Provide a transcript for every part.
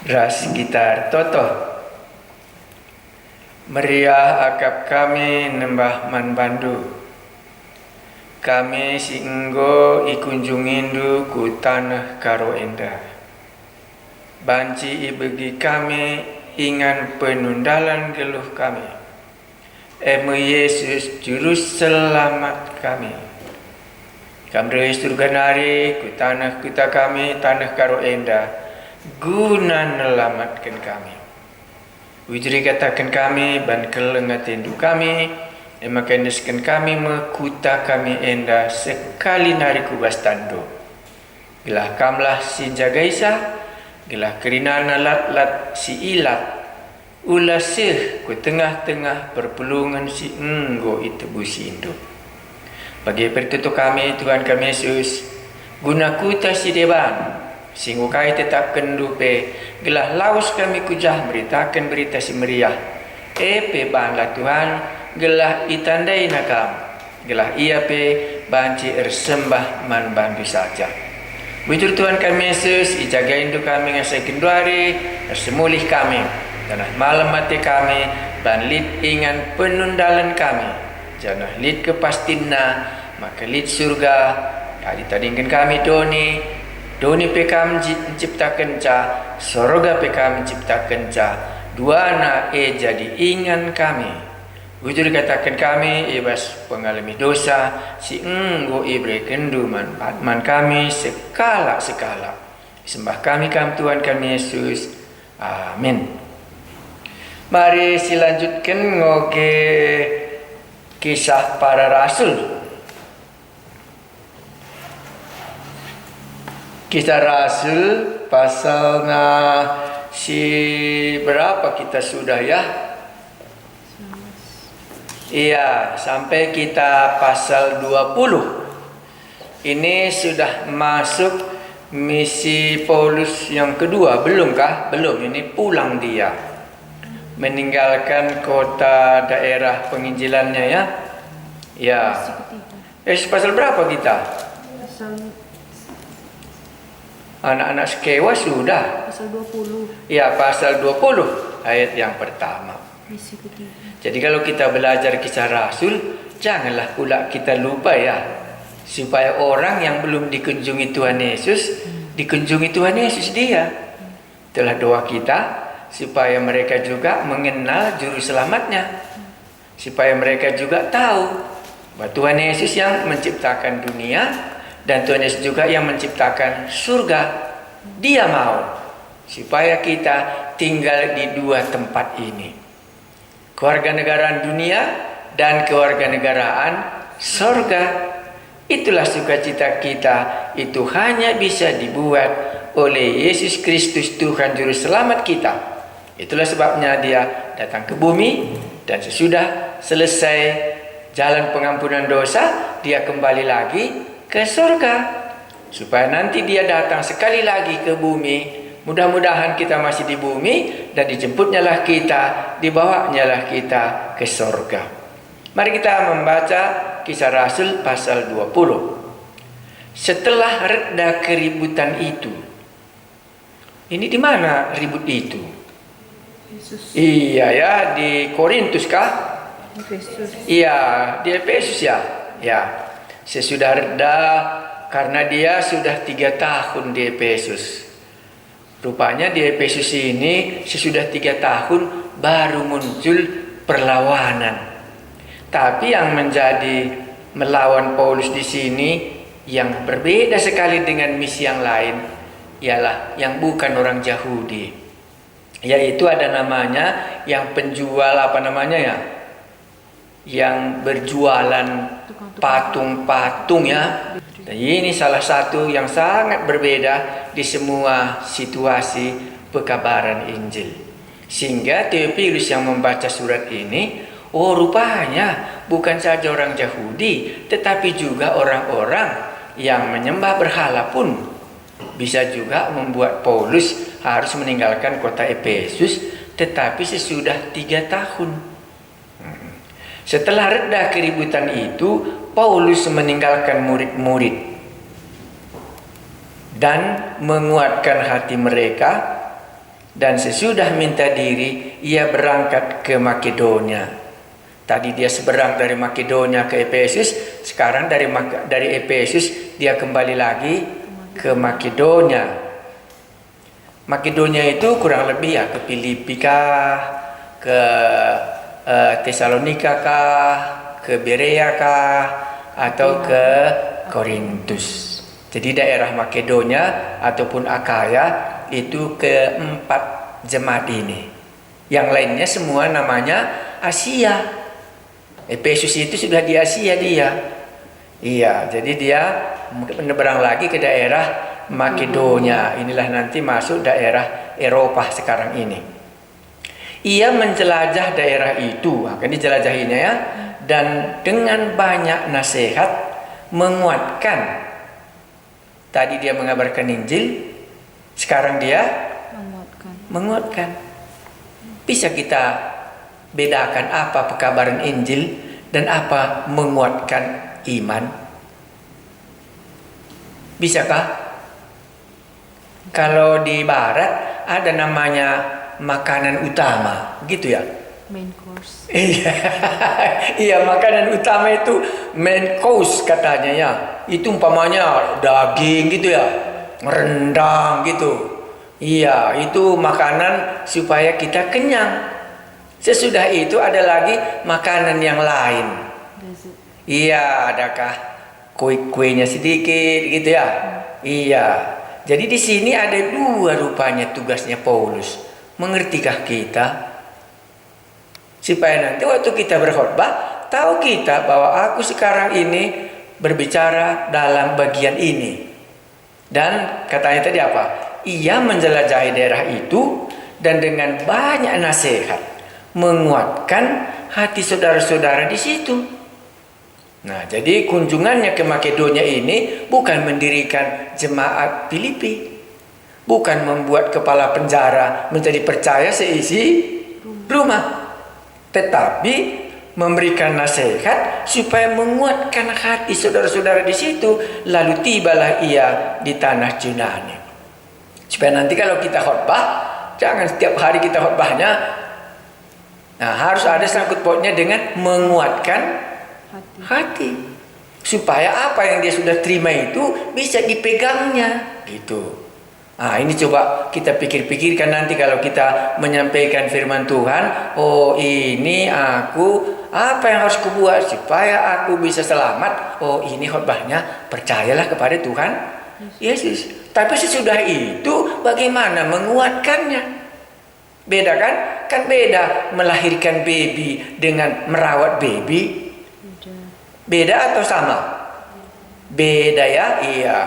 Ras gitar toto. Meriah akap kami nembah man bandu. Kami si enggo ikunjungindu ku tanah karo endah. Banci ibegi kami ingan penundalan geluh kami. Emu Yesus juru selamat kami. Kamre surga nari ku tanah kita kami tanah karo endah. Guna nelamatkan kami. Wujri katakan kami ban kelengatindu kami. Emakandeskan kami mekuta kami endah sekali nari kubas tando. Gelah kamlah si jagaisa. Gelah kerinana lat-lat si ilat. Ulah sih ku tengah-tengah perpulungan si enggo itu busindo. Bagi pertutu kami Tuhan kami Yesus. Guna kuta si deban. Singgu kai tetap kendupe. Gelah laus kami kujah beritakan berita si meriah. Pe banlah Tuhan. Gelah itandai nakam. Gelah ia pe banci ersembah man bandu saja. Bujur Tuhan kami Yesus. Ijagain du kami ngasai kenduari. Ersemulih kami. Janah malam mati kami. Dan lid ingan penundalan kami. Janah lid kepastina. Maka lid surga. Tadi tadingkan kami Doni pekam menciptakan ca, sorga pekam menciptakan ca. Dua na jadi ingan kami. Wujud katakan kami ibas pengalami dosa. Si enggo ibre kenduman man kami sekala. Sembah kami Tuhan kami Yesus. Amin. Mari silanjutkan ngoge kisah para rasul. Kisah Rasul pasalnya berapa kita sudah ya? Iya, sampai kita pasal 20. Ini sudah masuk misi Paulus yang kedua, belum kah? Belum, ini pulang dia. Meninggalkan kota daerah penginjilannya ya. Ya. Pasal berapa kita? Anak-anak sekewa sudah. Pasal 20. Ya, pasal 20 ayat yang pertama. Misi ketiga. Jadi kalau kita belajar kisah Rasul, janganlah pula kita lupa ya. Supaya orang yang belum dikunjungi Tuhan Yesus, dikunjungi Tuhan Yesus dia. Itulah doa kita, supaya mereka juga mengenal juru selamatnya. Supaya mereka juga tahu bahwa Tuhan Yesus yang menciptakan dunia, dan Tuhan Yesus juga yang menciptakan surga. Dia mau supaya kita tinggal di dua tempat ini. Kewarganegaraan dunia dan kewarganegaraan surga. Itulah sukacita kita. Itu hanya bisa dibuat oleh Yesus Kristus Tuhan Juru Selamat kita. Itulah sebabnya dia datang ke bumi. Dan sesudah selesai jalan pengampunan dosa, dia kembali lagi ke surga, supaya nanti dia datang sekali lagi ke bumi. Mudah-mudahan kita masih di bumi dan dijemputnya lah kita, dibawanya lah kita ke surga. Mari kita membaca kisah Rasul pasal 20. Setelah reda keributan itu. Ini di mana ribut itu? Yesus. Iya ya, di Korintus kah? Efesus. Iya, di Efesus ya. Ya. Sesudah reda karena dia sudah 3 tahun di Efesus. Rupanya di Efesus ini sesudah 3 tahun baru muncul perlawanan. Tapi yang menjadi melawan Paulus di sini yang berbeda sekali dengan misi yang lain ialah yang bukan orang Yahudi. Yaitu ada namanya yang penjual yang berjualan patung-patung ya. Dan ini salah satu yang sangat berbeda di semua situasi pekabaran Injil. Sehingga Theophilus yang membaca surat ini, rupanya bukan saja orang Yahudi, tetapi juga orang-orang yang menyembah berhala pun bisa juga membuat Paulus harus meninggalkan kota Efesus, tetapi sesudah 3 tahun. Setelah reda keributan itu, Paulus meninggalkan murid-murid dan menguatkan hati mereka Dan sesudah minta diri, ia berangkat ke Makedonia. Tadi dia seberang dari Makedonia ke Efesus, sekarang dari Efesus dia kembali lagi ke Makedonia. Makedonia itu kurang lebih ya ke Filipi kah, ke Tesalonika kah, ke Berea kah, atau ke Korintus. Jadi daerah Makedonia ataupun Akaya itu keempat jemaat ini. Yang lainnya semua namanya Asia. Efesus itu sudah di Asia dia. Iya, jadi dia menyeberang lagi ke daerah Makedonia. Inilah nanti masuk daerah Eropa sekarang ini. Ia menjelajah daerah itu, akan dijelajahinya ya, dan dengan banyak nasihat menguatkan. Tadi dia mengabarkan Injil, sekarang dia menguatkan. Bisa kita bedakan apa pekabaran Injil dan apa menguatkan iman? Bisakah? Kalau di barat ada namanya makanan utama, gitu ya? Main course. Iya, makanan utama itu main course katanya ya. Itu umpamanya daging gitu ya, rendang gitu. Iya, itu makanan supaya kita kenyang. Sesudah itu ada lagi makanan yang lain. Iya, adakah kue-kuenya sedikit gitu ya? Iya. Jadi di sini ada dua rupanya tugasnya Paulus. Mengertikah kita? Supaya nanti waktu kita berkhotbah, tahu kita bahwa aku sekarang ini berbicara dalam bagian ini. Dan katanya tadi apa? Ia menjelajahi daerah itu dan dengan banyak nasihat menguatkan hati saudara-saudara di situ. Nah, jadi kunjungannya ke Makedonia ini bukan mendirikan jemaat Filipi, bukan membuat kepala penjara menjadi percaya seisi rumah, tetapi memberikan nasihat supaya menguatkan hati saudara-saudara di situ. Lalu tibalah ia di tanah Yunani. Supaya nanti kalau kita khotbah, jangan setiap hari kita khotbahnya. Nah, harus ada sangkut pautnya dengan menguatkan hati. Supaya apa yang dia sudah terima itu bisa dipegangnya, gitu. Nah, ini coba kita pikir-pikirkan nanti kalau kita menyampaikan firman Tuhan. Oh, ini apa yang harus kubuat supaya aku bisa selamat? Oh, ini khotbahnya percayalah kepada Tuhan Yesus. Tapi sesudah itu bagaimana menguatkannya? Beda kan? Kan beda melahirkan baby dengan merawat baby. Beda atau sama? Beda ya? Iya.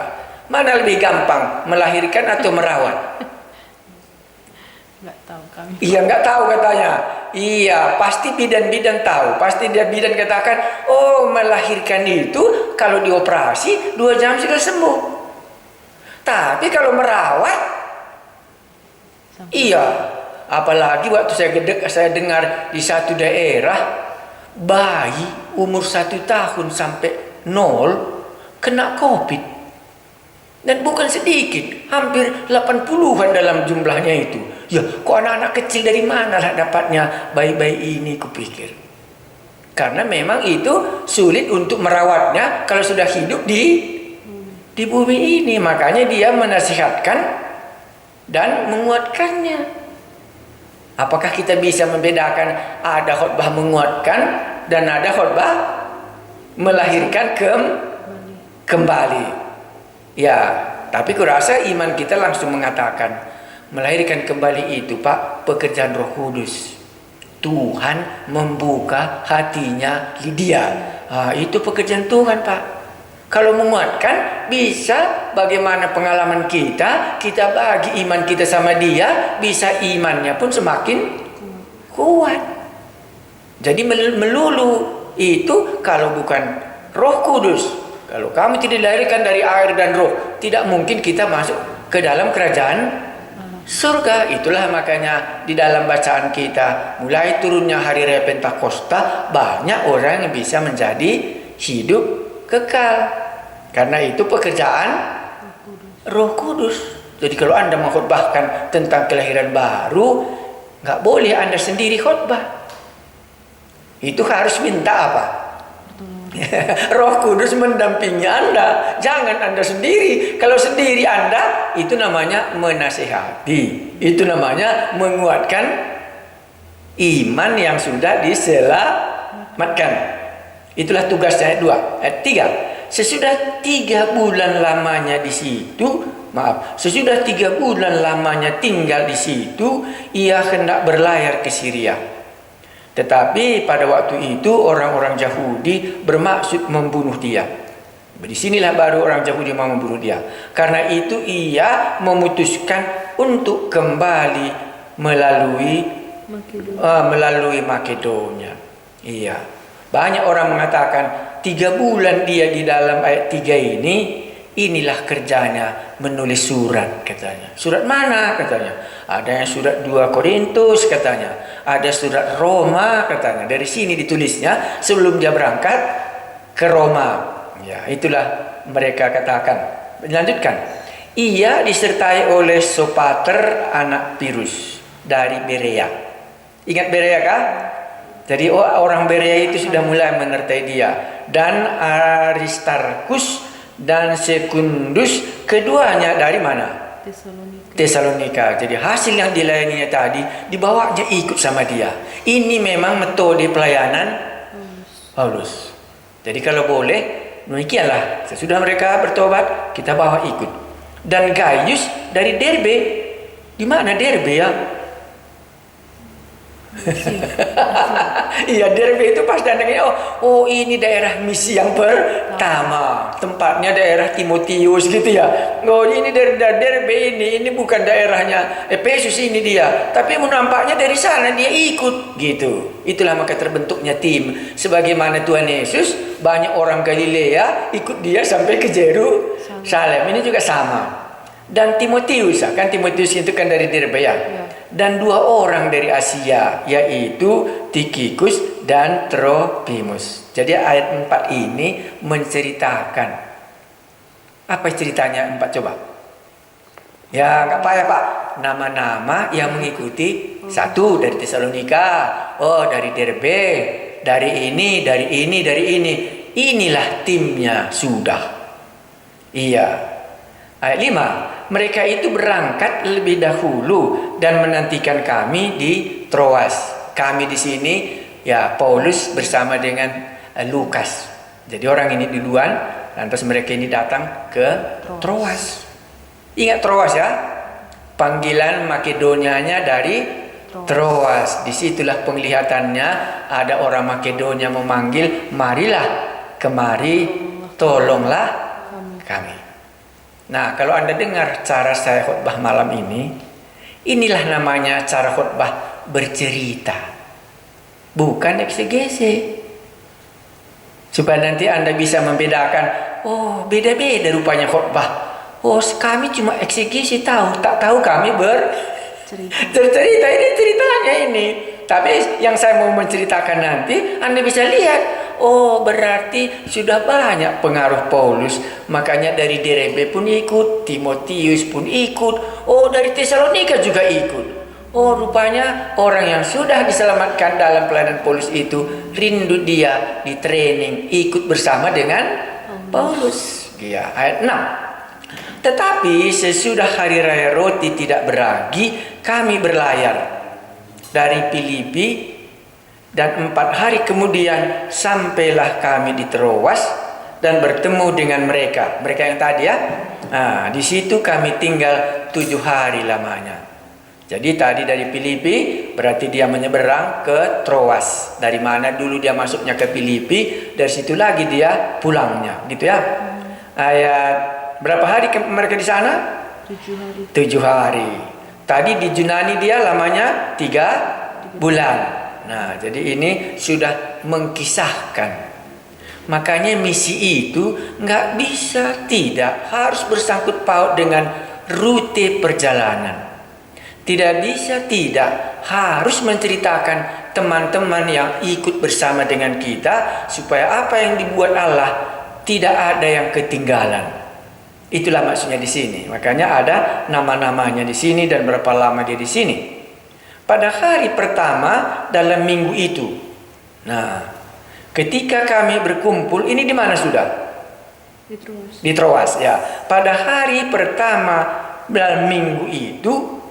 Mana lebih gampang, melahirkan atau merawat? Nggak tahu kami. Iya, nggak tahu katanya. Iya, pasti bidan-bidan tahu. Pasti dia bidan katakan, oh, melahirkan itu kalau dioperasi 2 jam sudah sembuh. Tapi kalau merawat, iya. Apalagi waktu saya dengar di satu daerah, bayi umur 1 tahun sampai 0 kena COVID. Dan bukan sedikit, hampir 80-an dalam jumlahnya itu. Ya, kok anak-anak kecil dari mana lah dapatnya bayi-bayi ini, kupikir. Karena memang itu sulit untuk merawatnya kalau sudah hidup di bumi ini. Makanya dia menasihatkan dan menguatkannya. Apakah kita bisa membedakan ada khotbah menguatkan dan ada khotbah melahirkan kembali? Ya, tapi kurasa iman kita langsung mengatakan melahirkan kembali itu, Pak, pekerjaan Roh Kudus. Tuhan membuka hatinya Lydia. Itu pekerjaan Tuhan, Pak. Kalau menguatkan, bisa bagaimana pengalaman kita bagi iman kita sama dia, bisa imannya pun semakin kuat. Jadi melulu itu kalau bukan Roh Kudus. Kalau kami tidak dilahirkan dari air dan roh, tidak mungkin kita masuk ke dalam kerajaan surga. Itulah makanya di dalam bacaan kita, mulai turunnya hari raya Pentakosta, banyak orang yang bisa menjadi hidup kekal. Karena itu pekerjaan Roh Kudus. Jadi kalau Anda mengkhotbahkan tentang kelahiran baru, nggak boleh Anda sendiri khotbah. Itu harus minta apa? Roh Kudus mendampingi Anda. Jangan Anda sendiri. Kalau sendiri Anda, itu namanya menasihati. Itu namanya menguatkan iman yang sudah diselamatkan. Itulah tugasnya ayat 2. Ayat 3. Sesudah 3 bulan lamanya di situ, sesudah 3 bulan lamanya tinggal di situ, ia hendak berlayar ke Syria. Tetapi pada waktu itu orang-orang Yahudi bermaksud membunuh dia. Di sinilah baru orang Yahudi mau membunuh dia. Karena itu ia memutuskan untuk kembali melalui Makedonia. Iya. Banyak orang mengatakan 3 bulan dia di dalam ayat 3 ini, inilah kerjanya menulis surat katanya. Surat mana katanya? Ada yang surat 2 Korintus katanya. Ada surat Roma katanya. Dari sini ditulisnya sebelum dia berangkat ke Roma. Ya, itulah mereka katakan. Lanjutkan. Ia disertai oleh Sopater anak Pirus dari Berea. Ingat Berea kah? Jadi orang Berea itu sudah mulai menyertai dia. Dan Aristarkus dan Sekundus, keduanya dari mana? Tesalonika. Jadi hasil yang dilayaninya tadi dibawanya ikut sama dia. Ini memang metode pelayanan Paulus. Jadi kalau boleh, demikianlah. Sesudah mereka bertobat, kita bawa ikut. Dan Gaius dari Derbe. Di mana Derbe ya? Iya, Derbe itu pas datangnya, oh ini daerah misi yang pertama, tempatnya daerah Timotius gitu ya. Oh ini dari Derbe ini bukan daerahnya Efesus ini dia, tapi nampaknya dari sana dia ikut gitu. Itulah maka terbentuknya tim. Sebagaimana Tuhan Yesus, banyak orang Galilea ikut dia sampai ke Yerusalem. Ini juga sama. Dan Timotius, kan Timotius itu kan dari Derbe ya. Dan 2 orang dari Asia, yaitu Tikhikus dan Trofimus. Jadi ayat 4 ini menceritakan. Apa ceritanya 4 coba? Ya nggak payah Pak. Nama-nama yang mengikuti. 1 dari Tesalonika, dari Derbe, dari ini, dari ini, dari ini. Inilah timnya sudah. Iya. Ayat 5. Mereka itu berangkat lebih dahulu dan menantikan kami di Troas. Kami di sini ya Paulus bersama dengan Lukas. Jadi orang ini duluan, lantas mereka ini datang ke Troas. Ingat Troas ya? Panggilan Makedonianya dari Troas. Disitulah penglihatannya ada orang Makedonia memanggil, marilah kemari, tolonglah kami. Nah, kalau Anda dengar cara saya khotbah malam ini, inilah namanya cara khotbah bercerita, bukan eksegese. Supaya nanti Anda bisa membedakan, beda-beda rupanya khotbah. Kami cuma eksegese tak tahu kami bercerita. Ini ceritanya ini. Tapi yang saya mau menceritakan nanti, Anda bisa lihat. Berarti sudah banyak pengaruh Paulus. Makanya dari Derbe pun ikut, Timotius pun ikut. Dari Tesalonika juga ikut. Rupanya orang yang sudah diselamatkan dalam pelayanan Paulus itu rindu dia di training, ikut bersama dengan Paulus. Ya, ayat 6. Tetapi sesudah hari raya roti tidak beragi, kami berlayar dari Filipi. Dan 4 hari kemudian sampailah kami di Troas dan bertemu dengan mereka. Mereka yang tadi ya. Nah, di situ kami tinggal 7 hari lamanya. Jadi tadi dari Filipi berarti dia menyeberang ke Troas. Dari mana dulu dia masuknya ke Filipi, dari situ lagi dia pulangnya, gitu ya. Ayat berapa hari mereka di sana? 7 hari. 7 hari. Tadi di Yunani dia lamanya 3 bulan. Nah, jadi ini sudah mengkisahkan. Makanya misi itu nggak bisa tidak harus bersangkut paut dengan rute perjalanan. Tidak bisa tidak harus menceritakan teman-teman yang ikut bersama dengan kita supaya apa yang dibuat Allah tidak ada yang ketinggalan. Itulah maksudnya di sini. Makanya ada nama-namanya di sini dan berapa lama dia di sini. Pada hari pertama dalam minggu itu. Nah, ketika kami berkumpul, ini di mana sudah? Di Troas ya. Pada hari pertama dalam minggu itu,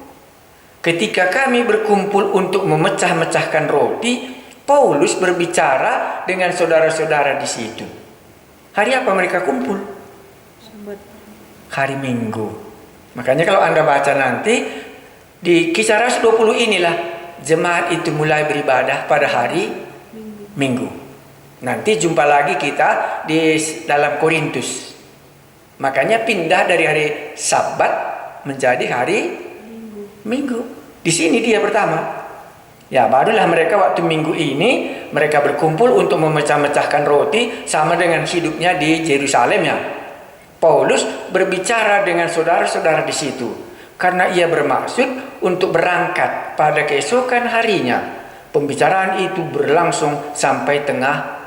ketika kami berkumpul untuk memecah-mecahkan roti, Paulus berbicara dengan saudara-saudara di situ. Hari apa mereka kumpul? Hari Minggu. Makanya kalau Anda baca nanti di Kisah Rasul 20 inilah jemaat itu mulai beribadah pada hari Minggu. Nanti jumpa lagi kita di dalam Korintus. Makanya pindah dari hari Sabat menjadi hari Minggu. Di sini dia pertama. Ya, barulah mereka waktu minggu ini mereka berkumpul untuk memecah-mecahkan roti sama dengan hidupnya di Yerusalem ya. Paulus berbicara dengan saudara-saudara di situ karena ia bermaksud untuk berangkat pada keesokan harinya. Pembicaraan itu berlangsung sampai tengah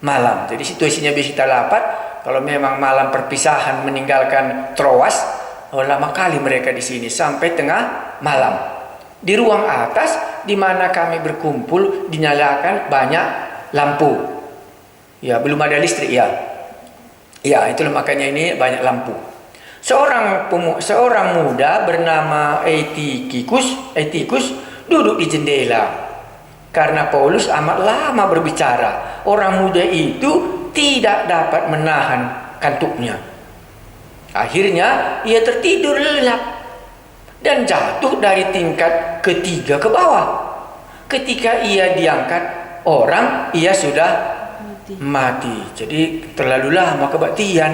malam. Jadi situasinya bisa kita dapat kalau memang malam perpisahan meninggalkan Troas, lama kali mereka di sini sampai tengah malam. Di ruang atas di mana kami berkumpul dinyalakan banyak lampu. Ya, belum ada listrik ya. Ya, itulah makanya ini banyak lampu. Seorang muda bernama Etikus duduk di jendela. Karena Paulus amat lama berbicara, orang muda itu tidak dapat menahan kantuknya. Akhirnya ia tertidur lelap dan jatuh dari tingkat ketiga ke bawah. Ketika ia diangkat orang, ia sudah mati. Jadi terlalu lama kebaktian.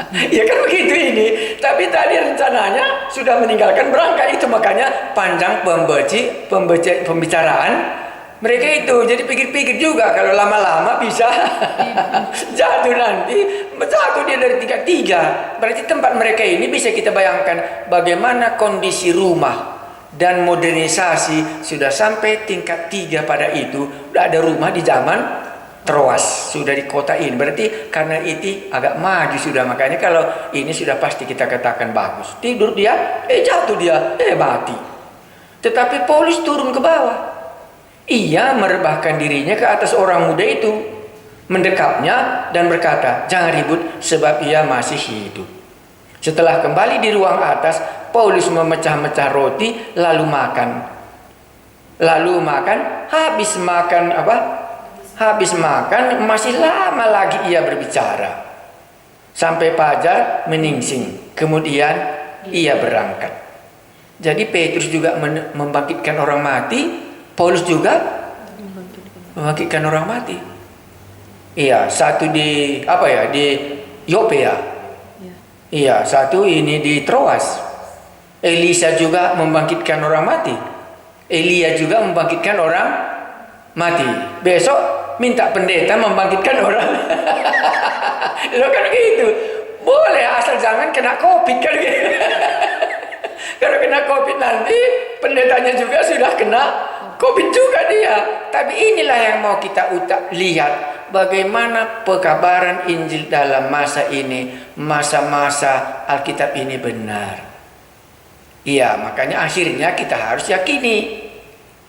Ya kan begitu ini. Tapi tadi rencananya sudah meninggalkan berangkat, itu makanya panjang pembicaraan mereka itu. Jadi pikir-pikir juga kalau lama-lama bisa jatuh nanti. Jatuh dia dari tingkat 3. Berarti tempat mereka ini bisa kita bayangkan bagaimana kondisi rumah dan modernisasi sudah sampai tingkat 3 pada itu. Sudah ada rumah di zaman Troas, sudah di kota ini. Berarti karena itu agak maju sudah. Makanya kalau ini sudah pasti kita katakan bagus. Tidur dia, jatuh dia, mati. Tetapi Paulus turun ke bawah. Ia merebahkan dirinya ke atas orang muda itu, mendekapnya dan berkata, "Jangan ribut sebab ia masih hidup." Setelah kembali di ruang atas, Paulus memecah-mecah roti lalu makan. Habis makan masih lama lagi ia berbicara sampai fajar meningsing. Kemudian ia berangkat. Jadi Petrus juga membangkitkan orang mati, Paulus juga membangkitkan orang mati. Iya, satu di di Yope ya. Iya, satu ini di Troas. Elisa juga membangkitkan orang mati. Elia juga membangkitkan orang mati. Besok minta pendeta membangkitkan orang. Lo kan gitu. Boleh asal jangan kena COVID kan gitu. Kalau kena COVID nanti pendetanya juga sudah kena COVID juga dia. Tapi inilah yang mau kita lihat. Bagaimana pekabaran Injil dalam masa ini, masa-masa Alkitab ini benar. Iya, makanya akhirnya kita harus yakini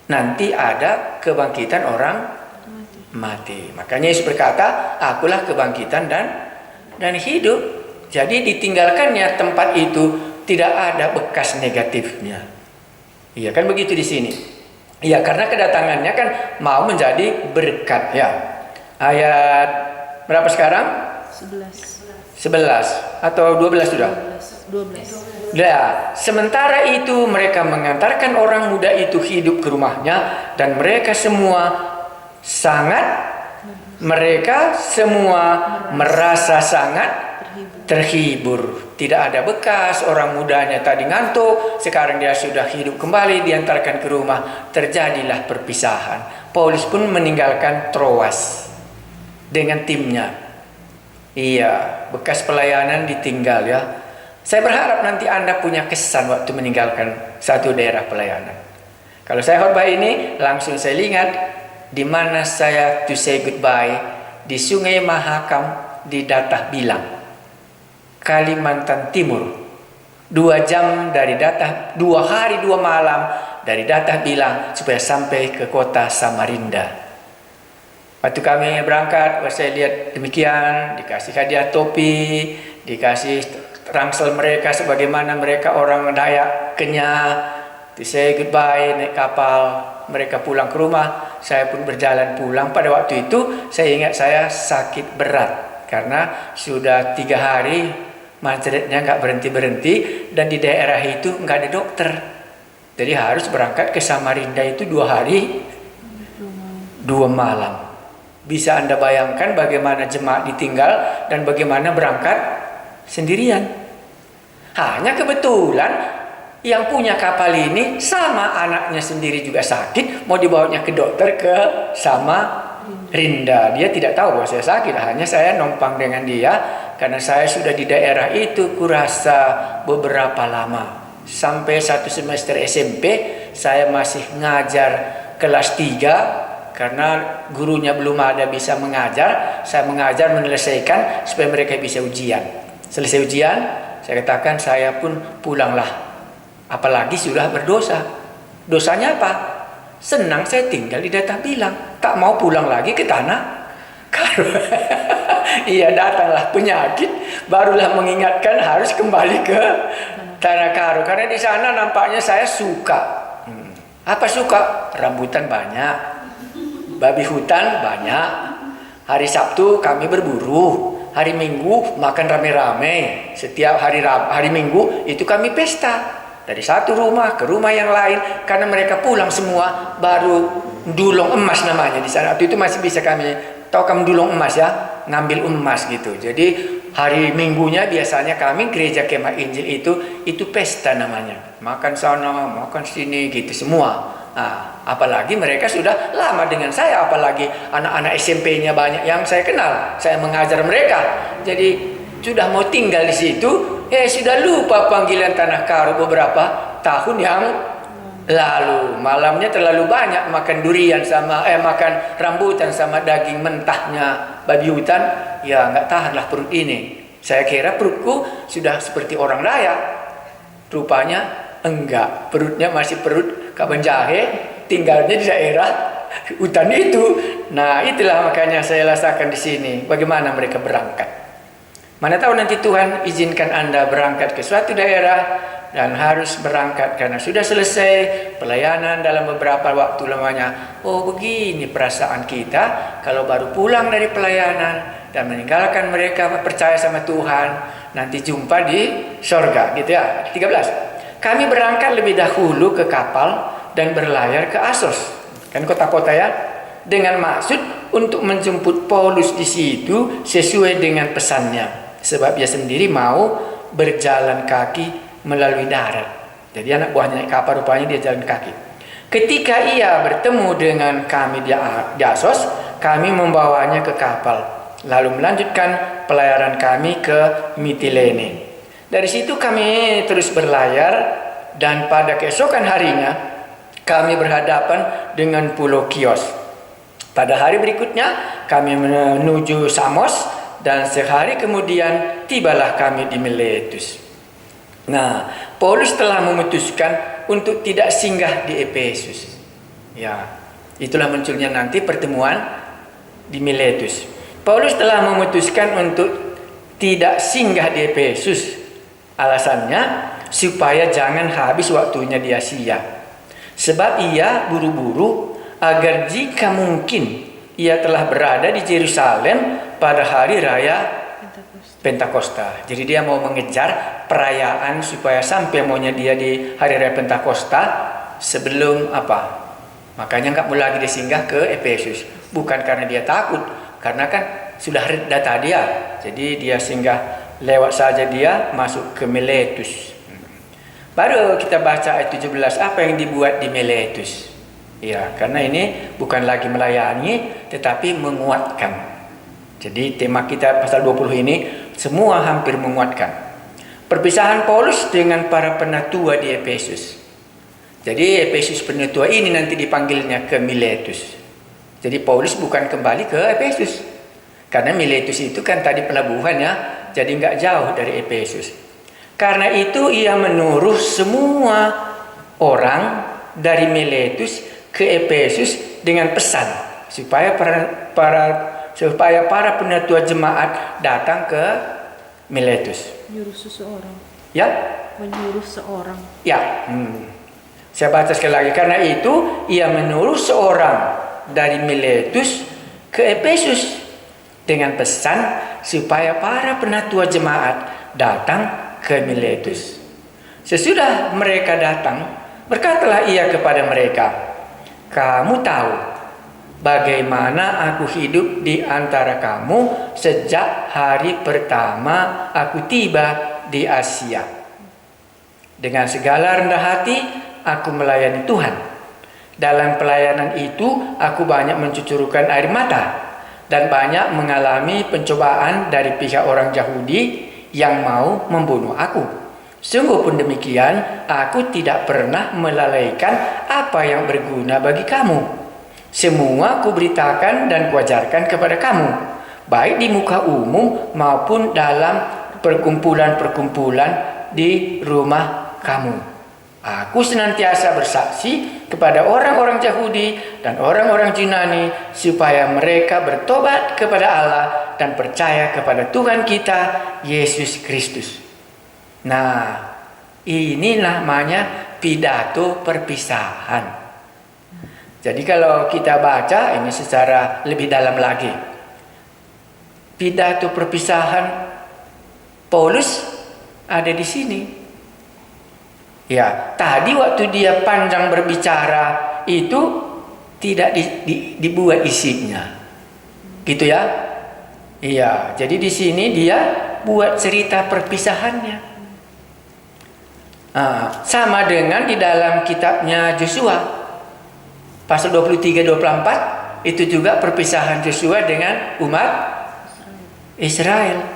nanti ada kebangkitan orang mati. Makanya Yesus berkata, "Akulah kebangkitan dan hidup." Jadi ditinggalkannya tempat itu tidak ada bekas negatifnya. Iya kan begitu di sini. Iya, karena kedatangannya kan mau menjadi berkat ya. Ayat berapa sekarang? 11 atau 12 sudah? 12. Nah, sementara itu mereka mengantarkan orang muda itu hidup ke rumahnya dan mereka semua merasa sangat terhibur. Tidak ada bekas orang mudanya tadi ngantuk, sekarang dia sudah hidup kembali, diantarkan ke rumah. Terjadilah perpisahan. Paulus pun meninggalkan Troas dengan timnya. Iya, bekas pelayanan ditinggal ya. Saya berharap nanti Anda punya kesan waktu meninggalkan satu daerah pelayanan. Kalau saya khotbah ini, langsung saya ingat di mana saya to say goodbye di Sungai Mahakam di Datah Bilang, Kalimantan Timur. 2 jam dari Datah, 2 hari 2 malam dari Datah Bilang supaya sampai ke kota Samarinda. Waktu kami berangkat, saya lihat demikian, dikasih hadiah topi, dikasih rangsel mereka sebagaimana mereka orang Dayak Kenyah. To say goodbye, naik kapal, mereka pulang ke rumah, saya pun berjalan pulang. Pada waktu itu saya ingat saya sakit berat karena sudah 3 hari macetnya nggak berhenti-berhenti, dan di daerah itu nggak ada dokter. Jadi harus berangkat ke Samarinda itu 2 hari 2 malam. Bisa Anda bayangkan bagaimana jemaat ditinggal dan bagaimana berangkat sendirian. Hanya kebetulan yang punya kapal ini sama anaknya sendiri juga sakit, mau dibawanya ke dokter ke Samarinda. Dia tidak tahu bahwa saya sakit, hanya saya numpang dengan dia karena saya sudah di daerah itu kurasa beberapa lama. Sampai 1 semester SMP saya masih ngajar kelas 3 karena gurunya belum ada bisa mengajar. Saya mengajar menyelesaikan supaya mereka bisa ujian. Selesai ujian, saya katakan saya pun pulanglah. Apalagi sudah berdosa. Dosanya apa? Senang saya tinggal di Datah Bilang, tak mau pulang lagi ke tanah Karo. Iya, datanglah penyakit, barulah mengingatkan harus kembali ke tanah Karo. Karena di sana nampaknya saya suka. Apa suka? Rambutan banyak, babi hutan banyak. Hari Sabtu kami berburu, hari Minggu makan rame-rame. Setiap hari Minggu itu kami pesta. Dari satu rumah ke rumah yang lain, karena mereka pulang semua, baru dulong emas namanya di sana. Waktu itu masih bisa kami tahu, kamu dulong emas ya, ngambil emas gitu. Jadi hari Minggunya biasanya kami gereja Kemah Injil itu pesta namanya, makan sana, makan sini gitu semua. Nah, apalagi mereka sudah lama dengan saya, apalagi anak-anak SMP-nya banyak yang saya kenal, saya mengajar mereka. Jadi sudah mau tinggal di situ. Sudah lupa panggilan tanah Karo beberapa tahun yang lalu. Malamnya terlalu banyak makan durian sama makan rambutan sama daging mentahnya babi hutan. Ya nggak tahanlah perut ini. Saya kira perutku sudah seperti orang Dayak. Rupanya enggak. Perutnya masih perut kaban jahe. Tinggalnya di daerah hutan itu. Nah itulah makanya saya rasakan di sini. Bagaimana mereka berangkat. Mana tahu nanti Tuhan izinkan Anda berangkat ke suatu daerah dan harus berangkat karena sudah selesai pelayanan dalam beberapa waktu lamanya. Oh begini perasaan kita kalau baru pulang dari pelayanan dan meninggalkan mereka percaya sama Tuhan, nanti jumpa di sorga gitu ya. 13. Kami berangkat lebih dahulu ke kapal dan berlayar ke Asos, kan kota-kota ya, dengan maksud untuk menjemput Paulus di situ sesuai dengan pesannya. Sebab dia sendiri mau berjalan kaki melalui darat. Jadi anak buahnya naik kapal, rupanya dia jalan kaki. Ketika ia bertemu dengan kami di Asos, kami membawanya ke kapal, lalu melanjutkan pelayaran kami ke Mitilene. Dari situ kami terus berlayar, dan pada keesokan harinya kami berhadapan dengan Pulau Kios. Pada hari berikutnya kami menuju Samos, dan sehari kemudian tibalah kami di Miletus. Nah, Paulus telah memutuskan untuk tidak singgah di Efesus. Ya, itulah munculnya nanti pertemuan di Miletus. Paulus telah memutuskan untuk tidak singgah di Efesus. Alasannya supaya jangan habis waktunya di Asia. Sebab ia buru-buru agar jika mungkin ia telah berada di Yerusalem pada hari raya Pentakosta. Jadi dia mau mengejar perayaan supaya sampai maunya dia di hari raya Pentakosta sebelum apa? Makanya nggak mau lagi dia singgah ke Efesus. Bukan karena dia takut, karena kan sudah reda tadi ya. Jadi dia singgah lewat saja, dia masuk ke Miletus. Baru kita baca ayat 17, apa yang dibuat di Miletus. Ya, karena ini bukan lagi melayani tetapi menguatkan. Jadi tema kita pasal 20 ini semua hampir menguatkan. Perpisahan Paulus dengan para penatua di Efesus. Jadi Efesus penatua ini nanti dipanggilnya ke Miletus. Jadi Paulus bukan kembali ke Efesus. Karena Miletus itu kan tadi pelabuhan ya, jadi nggak jauh dari Efesus. Karena itu ia menyuruh semua orang dari Miletus ke Efesus dengan pesan supaya para penatua jemaat datang ke Miletus. Menyuruh seseorang. Ya? Menyuruh seorang. Ya. Saya baca sekali lagi. Karena itu ia menyuruh seorang dari Miletus ke Efesus dengan pesan supaya para penatua jemaat datang ke Miletus. Sesudah mereka datang, berkatalah ia kepada mereka, "Kamu tahu bagaimana aku hidup di antara kamu sejak hari pertama aku tiba di Asia. Dengan segala rendah hati aku melayani Tuhan. Dalam pelayanan itu aku banyak mencucurkan air mata dan banyak mengalami pencobaan dari pihak orang Yahudi yang mau membunuh aku. Sungguh pun demikian, aku tidak pernah melalaikan apa yang berguna bagi kamu. Semua kuberitakan dan kuajarkan kepada kamu, baik di muka umum maupun dalam perkumpulan-perkumpulan di rumah kamu. Aku senantiasa bersaksi kepada orang-orang Yahudi dan orang-orang Yunani supaya mereka bertobat kepada Allah dan percaya kepada Tuhan kita Yesus Kristus." Nah, ini namanya pidato perpisahan. Jadi kalau kita baca ini secara lebih dalam lagi, pidato perpisahan Paulus ada di sini. Ya, tadi waktu dia panjang berbicara itu tidak dibuat isinya, gitu ya. Iya, jadi di sini dia buat cerita perpisahannya. Sama dengan di dalam kitabnya Yosua. Pasal 23-24 itu juga perpisahan Yosua dengan umat Israel.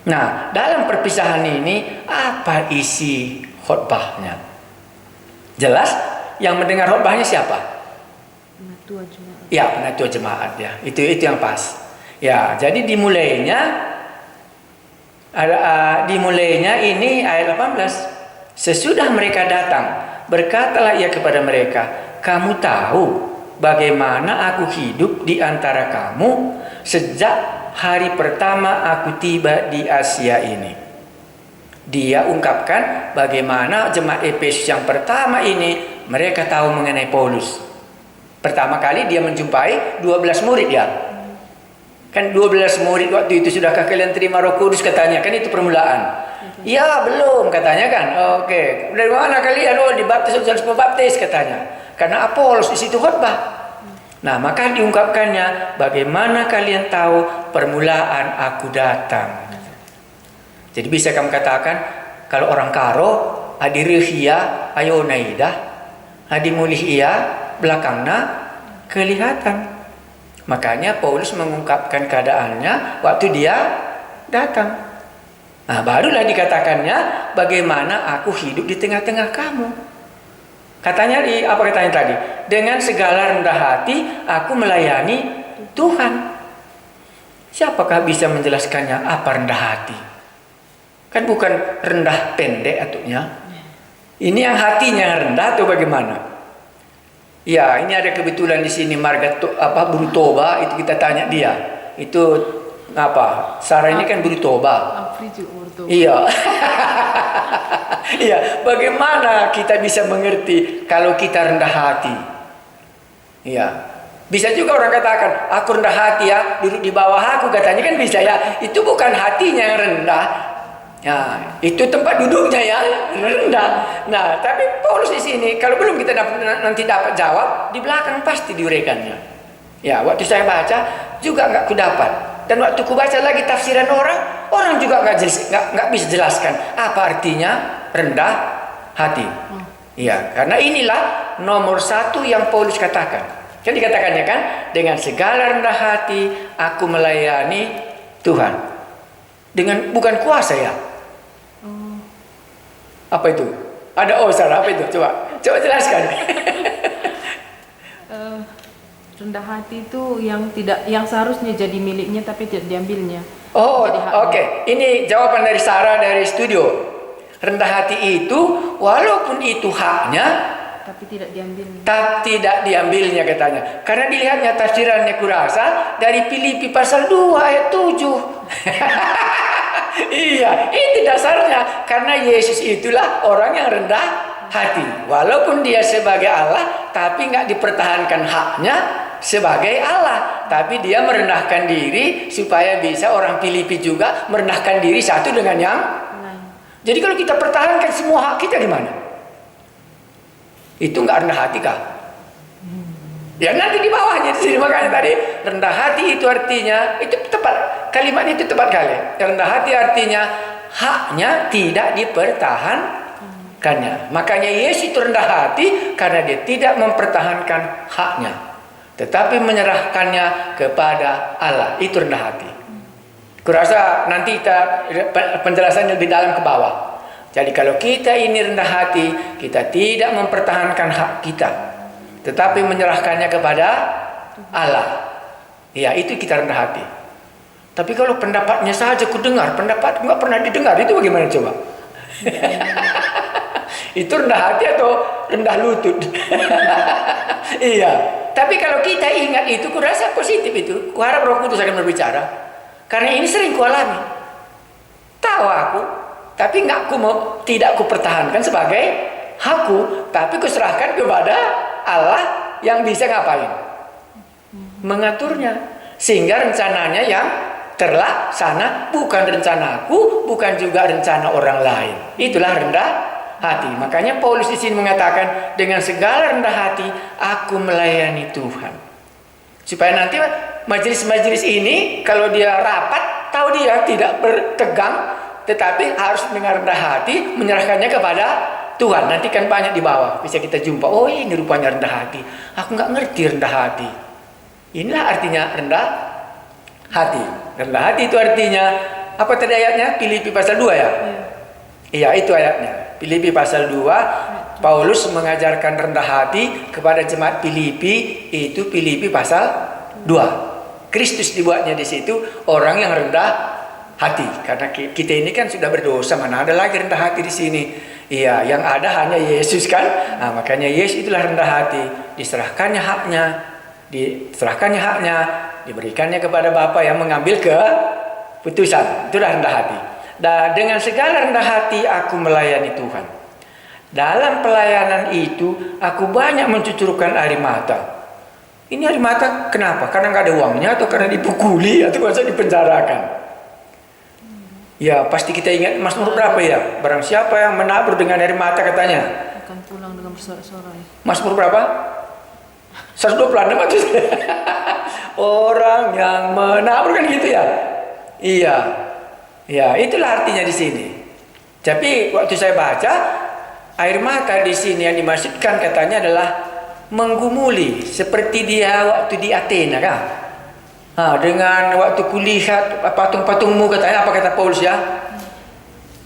Nah, dalam perpisahan ini apa isi khotbahnya? Jelas yang mendengar khotbahnya siapa? Penatua jemaat. Ya, penatua jemaat ya. Itu yang pas. Ya, jadi dimulainya ini ayat 18. Sesudah mereka datang, berkatalah ia kepada mereka, "Kamu tahu bagaimana aku hidup di antara kamu sejak hari pertama aku tiba di Asia ini." Dia ungkapkan bagaimana jemaat Efesus yang pertama ini mereka tahu mengenai Paulus. Pertama kali dia menjumpai 12 murid ya. Kan 12 murid waktu itu, "Sudahkah kalian terima Roh Kudus?" katanya. Kan itu permulaan. "Ya, belum," katanya kan. Oke. "Dari mana kalian?" "Oh, dibaptis oleh Yohanes Pembaptis," katanya. Karena Apolos di situ khotbah. Nah, maka diungkapkannya, bagaimana kalian tahu permulaan aku datang. Jadi bisa kamu katakan, kalau orang Karo, adirihia ayonaidah, adimulihia belakangnya kelihatan. Makanya Paulus mengungkapkan keadaannya waktu dia datang. Nah, barulah dikatakannya bagaimana aku hidup di tengah-tengah kamu. Katanya apa katanya tadi? Dengan segala rendah hati aku melayani Tuhan. Siapakah bisa menjelaskannya apa rendah hati? Kan bukan rendah pendek atunya. Ini yang hatinya rendah atau bagaimana? Ya, ini ada kebetulan di sini Marga Buru Toba, itu kita tanya dia. Itu apa? Sarah ini kan Buru Toba. Iya. Iya, bagaimana kita bisa mengerti kalau kita rendah hati? Iya. Bisa juga orang katakan, "Aku rendah hati ya, duduk di bawah aku," katanya kan bisa ya. Itu bukan hatinya yang rendah. Ya, itu tempat duduknya ya rendah. Nah, tapi Paulus di sini kalau belum kita nanti dapat jawab, di belakang pasti diuraikannya. Ya, waktu saya baca juga nggak kudapat. Dan waktu ku baca lagi tafsiran orang juga nggak bisa jelaskan apa artinya rendah hati. Iya, karena inilah nomor satu yang Paulus katakan. Kan dikatakannya kan, dengan segala rendah hati aku melayani Tuhan. Dengan bukan kuasa ya. Apa itu? Ada Sarah, apa itu? Coba jelaskan. Rendah hati itu yang seharusnya jadi miliknya tapi tidak diambilnya. Oh, Jadi haknya. oke. Ini jawaban dari Sarah dari studio. Rendah hati itu, walaupun itu haknya, Tapi tidak diambilnya. tidak diambilnya katanya. Karena dilihatnya tafsirannya kurasa dari Filipi pasal 2 ayat 7. Iya, itu dasarnya. Karena Yesus itulah orang yang rendah hati. Walaupun dia sebagai Allah, tapi nggak dipertahankan haknya sebagai Allah. Tapi dia merendahkan diri supaya bisa orang Filipi juga merendahkan diri satu dengan yang. Jadi kalau kita pertahankan semua hak kita gimana? Itu nggak rendah hati kah? Ya nanti di bawahnya di sini, makanya tadi rendah hati itu artinya itu tepat, kalimat itu tepat kali. Rendah hati artinya haknya tidak dipertahankannya. Makanya Yesus itu rendah hati karena dia tidak mempertahankan haknya, tetapi menyerahkannya kepada Allah. Itu rendah hati. Kurasa nanti kita penjelasannya lebih dalam ke bawah. Jadi kalau kita ini rendah hati, kita tidak mempertahankan hak kita, tetapi menyerahkannya kepada Allah. Ya, itu kita rendah hati. Tapi kalau pendapatnya saja ku dengar, pendapat nggak pernah didengar, itu bagaimana coba? Itu rendah hati atau rendah lutut? Iya. Tapi kalau kita ingat itu, ku rasa positif itu. Ku harap Roh Kudus akan berbicara. Karena ini sering ku alami. Tahu aku, tapi tidak ku pertahankan sebagai hakku, tapi ku serahkan kepada Allah yang bisa ngapain? Mengaturnya. Sehingga rencananya yang terlaksana, bukan rencanaku, bukan juga rencana orang lain. Itulah rendah hati. Makanya Paulus di sini mengatakan, dengan segala rendah hati aku melayani Tuhan. Supaya nanti majelis-majelis ini kalau dia rapat, tahu dia tidak bertegang, tetapi harus dengan rendah hati menyerahkannya kepada Tuhan. Nanti kan banyak di bawah bisa kita jumpa, oh ini rupanya rendah hati, aku nggak ngerti rendah hati. Inilah artinya rendah hati. Rendah hati itu artinya apa tadi ayatnya? Filipi pasal 2 ya? Iya, itu ayatnya. Filipi pasal 2, Paulus mengajarkan rendah hati kepada jemaat Filipi, itu Filipi pasal 2. Kristus dibuatnya di situ orang yang rendah hati. Karena kita ini kan sudah berdosa, mana ada lagi rendah hati di sini. Iya, yang ada hanya Yesus kan. Nah, makanya Yesus itulah rendah hati. Diserahkannya haknya, diberikannya kepada Bapa yang mengambil keputusan. Itulah rendah hati. Dan dengan segala rendah hati aku melayani Tuhan. Dalam pelayanan itu aku banyak mencucurkan air mata. Ini air mata kenapa? Karena nggak ada uangnya, atau karena dipukuli, atau karena dipenjarakan? Ya pasti kita ingat Mazmur berapa ya? Barang siapa yang menabur dengan air mata katanya Akan pulang dengan bersorak-sorai. Mazmur berapa? 126 atau orang yang menabur kan gitu ya? Iya. Ya, itulah artinya di sini. Tapi waktu saya baca, air mata di sini yang dimaksudkan katanya adalah menggumuli, seperti dia waktu di Athena kan. Dengan waktu kulihat patung-patungmu katanya, apa kata Paulus ya?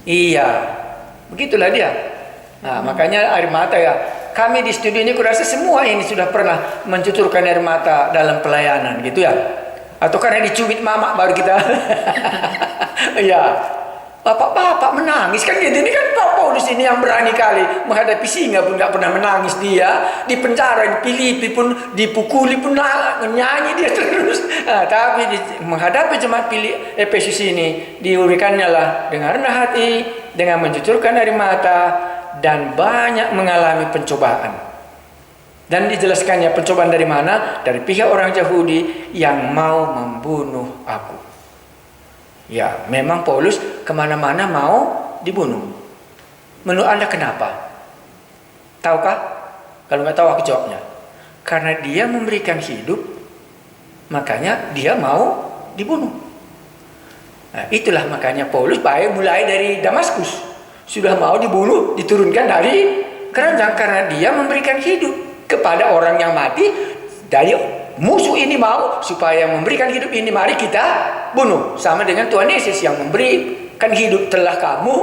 Iya. Begitulah dia. Makanya air mata ya. Kami di studio ini kurasa semua ini sudah pernah mencucurkan air mata dalam pelayanan gitu ya. Atau karena dicubit mama baru kita. Iya. Bapak-bapak menangis kan gitu. Ini kan Pak Paulus ini yang berani kali menghadapi singa pun nggak pernah menangis dia. Di penjara di Filipi pun dipukuli pun nyanyi dia terus. Tapi menghadapi jemaat Efesus ini diberikannya lah dengan rendah hati, dengan mencucurkan air mata, dan banyak mengalami pencobaan. Dan dijelaskannya pencobaan dari mana? Dari pihak orang Yahudi yang mau membunuh aku. Ya, memang Paulus kemana-mana mau dibunuh. Menurut Anda kenapa? Tahukah? Kalau nggak tahu aku jawabnya. Karena dia memberikan hidup, makanya dia mau dibunuh. Nah, itulah makanya Paulus mulai dari Damaskus sudah mau dibunuh, diturunkan dari keranjang karena dia memberikan hidup kepada orang yang mati. Dari musuh ini mau supaya memberikan hidup ini, mari kita bunuh. Sama dengan Tuhan Yesus yang memberikan hidup telah kamu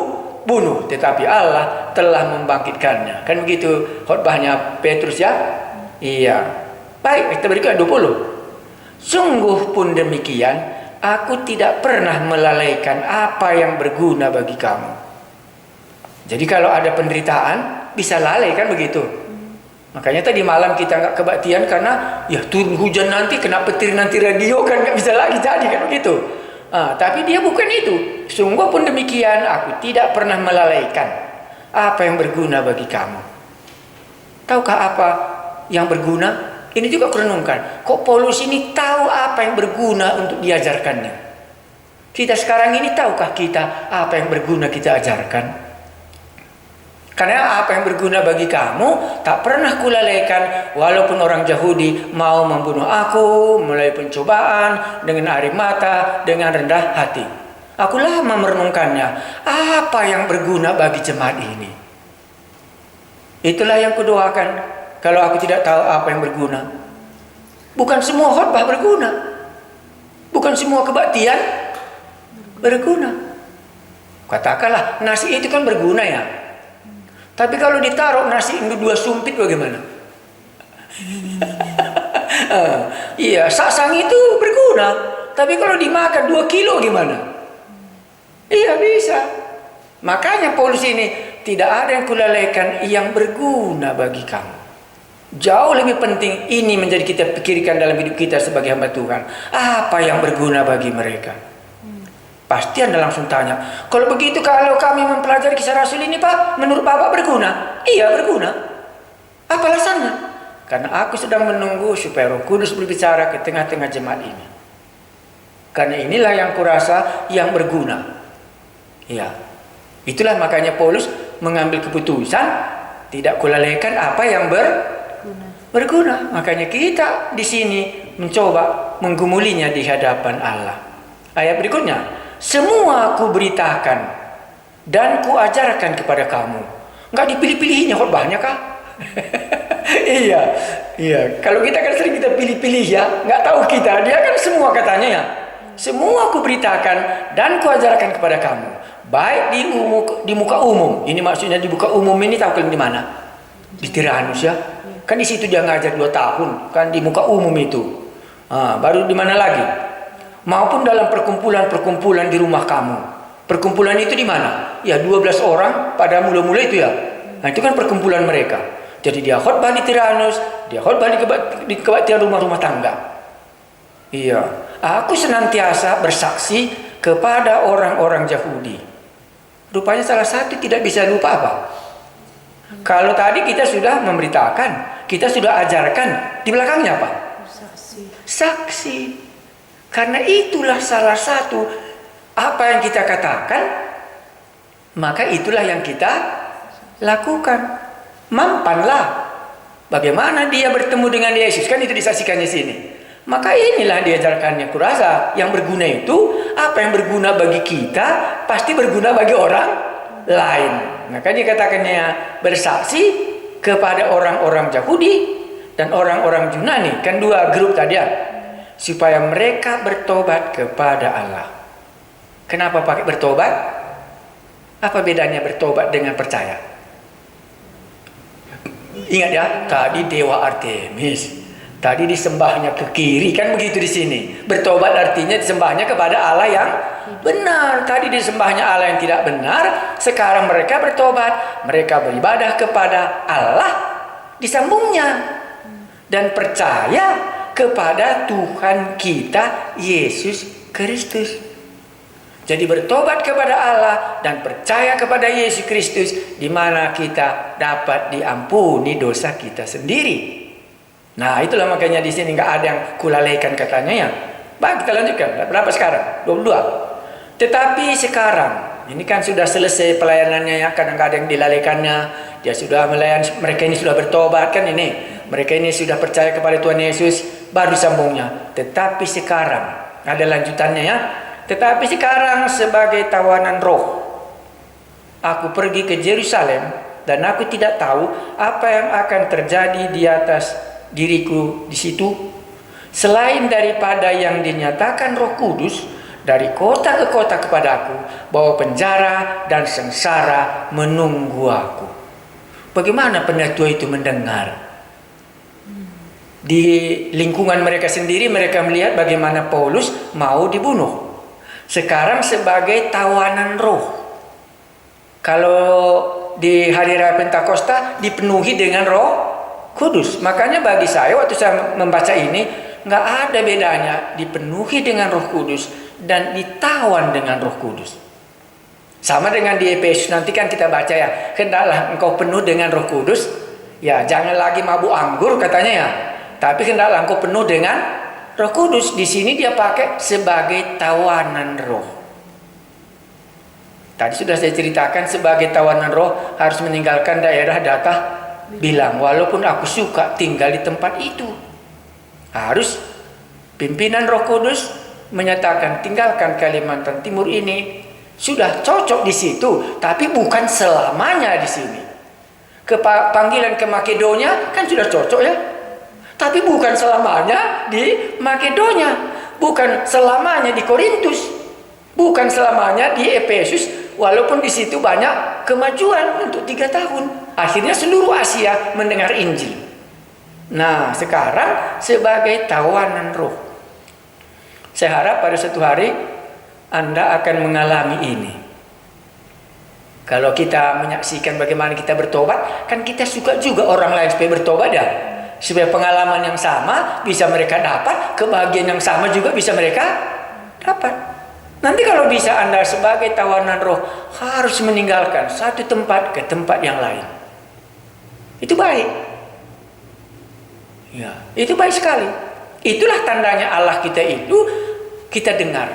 bunuh, tetapi Allah telah membangkitkannya. Kan begitu khotbahnya Petrus ya? Iya. Baik, kita berikan 20. Sungguh pun demikian, aku tidak pernah melalaikan apa yang berguna bagi kamu. Jadi kalau ada penderitaan, bisa lalai kan begitu. Makanya tadi malam kita nggak kebaktian karena ya turun hujan nanti, kena petir nanti radio kan nggak bisa lagi jadi kan begitu. Tapi dia bukan itu. Sungguh pun demikian, aku tidak pernah melalaikan apa yang berguna bagi kamu. Tahukah apa yang berguna? Ini juga kurenungkan. Kok Paulus ini tahu apa yang berguna untuk diajarkannya? Kita sekarang ini tahukah kita apa yang berguna kita ajarkan? Karena apa yang berguna bagi kamu tak pernah kulalaikan, walaupun orang Yahudi mau membunuh aku melalui pencobaan dengan air mata, dengan rendah hati. Aku lama merenungkannya. Apa yang berguna bagi jemaat ini? Itulah yang kudoakan. Kalau aku tidak tahu apa yang berguna. Bukan semua khotbah berguna. Bukan semua kebaktian berguna. Katakanlah nasi itu kan berguna ya. Tapi kalau ditaruh nasi ini 2 sumpit bagaimana? Iya, saksang itu berguna. Tapi kalau dimakan 2 kilo gimana? Iya bisa. Makanya Paulus ini tidak ada yang kulalaikan yang berguna bagi kamu. Jauh lebih penting ini menjadi kita pikirkan dalam hidup kita sebagai hamba Tuhan. Apa yang berguna bagi mereka? Pasti Anda langsung tanya, kalau begitu kalau kami mempelajari kisah Rasul ini Pak, menurut Bapak berguna? Iya berguna. Apa alasannya? Karena aku sedang menunggu supaya Roh Kudus berbicara ke tengah-tengah jemaat ini. Karena inilah yang kurasa yang berguna. Ya, itulah makanya Paulus mengambil keputusan tidak kulalaikan apa yang berguna. Makanya kita di sini mencoba menggumulinya di hadapan Allah. Ayat berikutnya, semua aku beritakan dan ku ajarkan kepada kamu. Enggak dipilih-pilihnya khotbahnya kah? Iya. Kalau kita kan sering kita pilih-pilih ya, nggak tahu kita. Dia kan semua katanya ya. Semua aku beritakan dan ku ajarkan kepada kamu, baik di muka umum. Ini maksudnya di muka umum ini tahu kan di mana? Di Tiranus ya. Kan di situ dia ngajar 2 tahun, kan di muka umum itu. Baru di mana lagi? Maupun dalam perkumpulan-perkumpulan di rumah kamu. Perkumpulan itu di mana? Ya 12 orang pada mula-mula itu ya. Nah itu kan perkumpulan mereka. Jadi dia khotbah di Tiranus, dia khotbah di kebaktian rumah-rumah tangga. Iya, aku senantiasa bersaksi kepada orang-orang Yahudi. Rupanya salah satu tidak bisa lupa apa? Kalau tadi kita sudah memberitakan, kita sudah ajarkan, di belakangnya apa? Saksi. Karena itulah salah satu apa yang kita katakan, maka itulah yang kita lakukan. Mampanlah. Bagaimana dia bertemu dengan Yesus, kan itu disaksikannya sini. Maka inilah diajarkannya. Kurasa yang berguna itu, apa yang berguna bagi kita pasti berguna bagi orang lain. Maka dikatakannya bersaksi kepada orang-orang Yahudi dan orang-orang Yunani. Kan 2 grup tadi ya. Supaya mereka bertobat kepada Allah. Kenapa pakai bertobat? Apa bedanya bertobat dengan percaya? Ingat ya, tadi dewa Artemis, tadi disembahnya ke kiri, kan begitu di sini. Bertobat artinya disembahnya kepada Allah yang benar. Tadi disembahnya Allah yang tidak benar. Sekarang mereka bertobat, mereka beribadah kepada Allah, disambungnya dan percaya kepada Tuhan kita Yesus Kristus. Jadi bertobat kepada Allah dan percaya kepada Yesus Kristus, di mana kita dapat diampuni dosa kita sendiri. Nah, itulah makanya di sini nggak ada yang kulalaikan katanya ya. Baik, kita lanjutkan. Berapa sekarang? 22. Tetapi sekarang, ini kan sudah selesai pelayanannya ya, kadang-kadang dilalaikannya. Dia sudah melayani, mereka ini sudah bertobat kan ini. Mereka ini sudah percaya kepada Tuhan Yesus, baru sambungnya. Tetapi sekarang, ada lanjutannya ya. Tetapi sekarang sebagai tawanan roh, aku pergi ke Yerusalem dan aku tidak tahu apa yang akan terjadi di atas diriku di situ, selain daripada yang dinyatakan Roh Kudus dari kota ke kota kepadaku, bahwa penjara dan sengsara menunggu aku. Bagaimana pendatua itu mendengar? Di lingkungan mereka sendiri mereka melihat bagaimana Paulus mau dibunuh. Sekarang sebagai tawanan roh. Kalau di hari raya Pentakosta dipenuhi dengan Roh Kudus. Makanya bagi saya waktu saya membaca ini, nggak ada bedanya dipenuhi dengan Roh Kudus dan ditawan dengan Roh Kudus. Sama dengan di Efesus nanti kan kita baca ya, hendaklah engkau penuh dengan Roh Kudus. Ya, jangan lagi mabuk anggur katanya ya. Tapi hendaklah engkau penuh dengan Roh Kudus. Di sini dia pakai sebagai tawanan roh. Tadi sudah saya ceritakan sebagai tawanan roh harus meninggalkan daerah Dakah bilang, walaupun aku suka tinggal di tempat itu. Harus pimpinan Roh Kudus menyatakan tinggalkan Kalimantan Timur ini. Sudah cocok di situ, tapi bukan selamanya di sini. Panggilan ke Makedonia kan sudah cocok ya. Tapi bukan selamanya di Makedonia, bukan selamanya di Korintus, bukan selamanya di Efesus. Walaupun di situ banyak kemajuan untuk 3 tahun. Akhirnya seluruh Asia mendengar Injil. Nah, sekarang sebagai tawanan roh. Saya harap pada suatu hari Anda akan mengalami ini. Kalau kita menyaksikan bagaimana kita bertobat, kan kita suka juga orang lain supaya bertobat ya. Supaya pengalaman yang sama bisa mereka dapat, kebahagiaan yang sama juga bisa mereka dapat. Nanti kalau bisa Anda sebagai tawanan roh harus meninggalkan satu tempat ke tempat yang lain. Itu baik. Ya, itu baik sekali. Itulah tandanya Allah kita itu kita dengar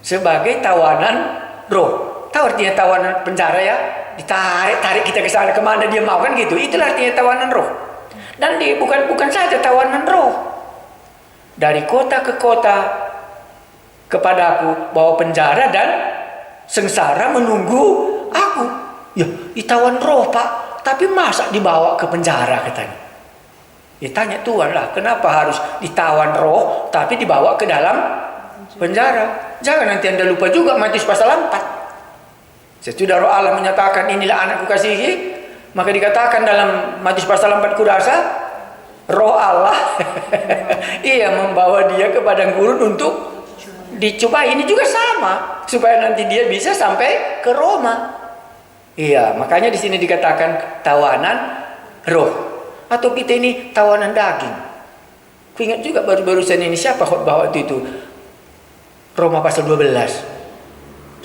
sebagai tawanan roh. Tahu artinya tawanan penjara ya? Ditarik kita ke sana kemana dia mau kan gitu. Itulah artinya tawanan roh. Dan bukan saja tawanan roh. Dari kota ke kota kepadaku bahwa penjara dan sengsara menunggu aku. Ya, ditawan roh Pak, tapi masa dibawa ke penjara katanya. Ya tanya Tuhan lah, kenapa harus ditawan roh tapi dibawa ke dalam penjara? Jangan nanti Anda lupa juga Matius pasal 4. Sesudah roh Allah menyatakan inilah anakku kasihi, maka dikatakan dalam Matius pasal 4 kurasa roh Allah ia membawa dia ke padang gurun untuk dicoba. Ini juga sama supaya nanti dia bisa sampai ke Roma. Iya, makanya di sini dikatakan tawanan roh, atau kita ini tawanan daging. Ku ingat juga baru-barusan ini siapa khotbah waktu itu, Roma pasal 12.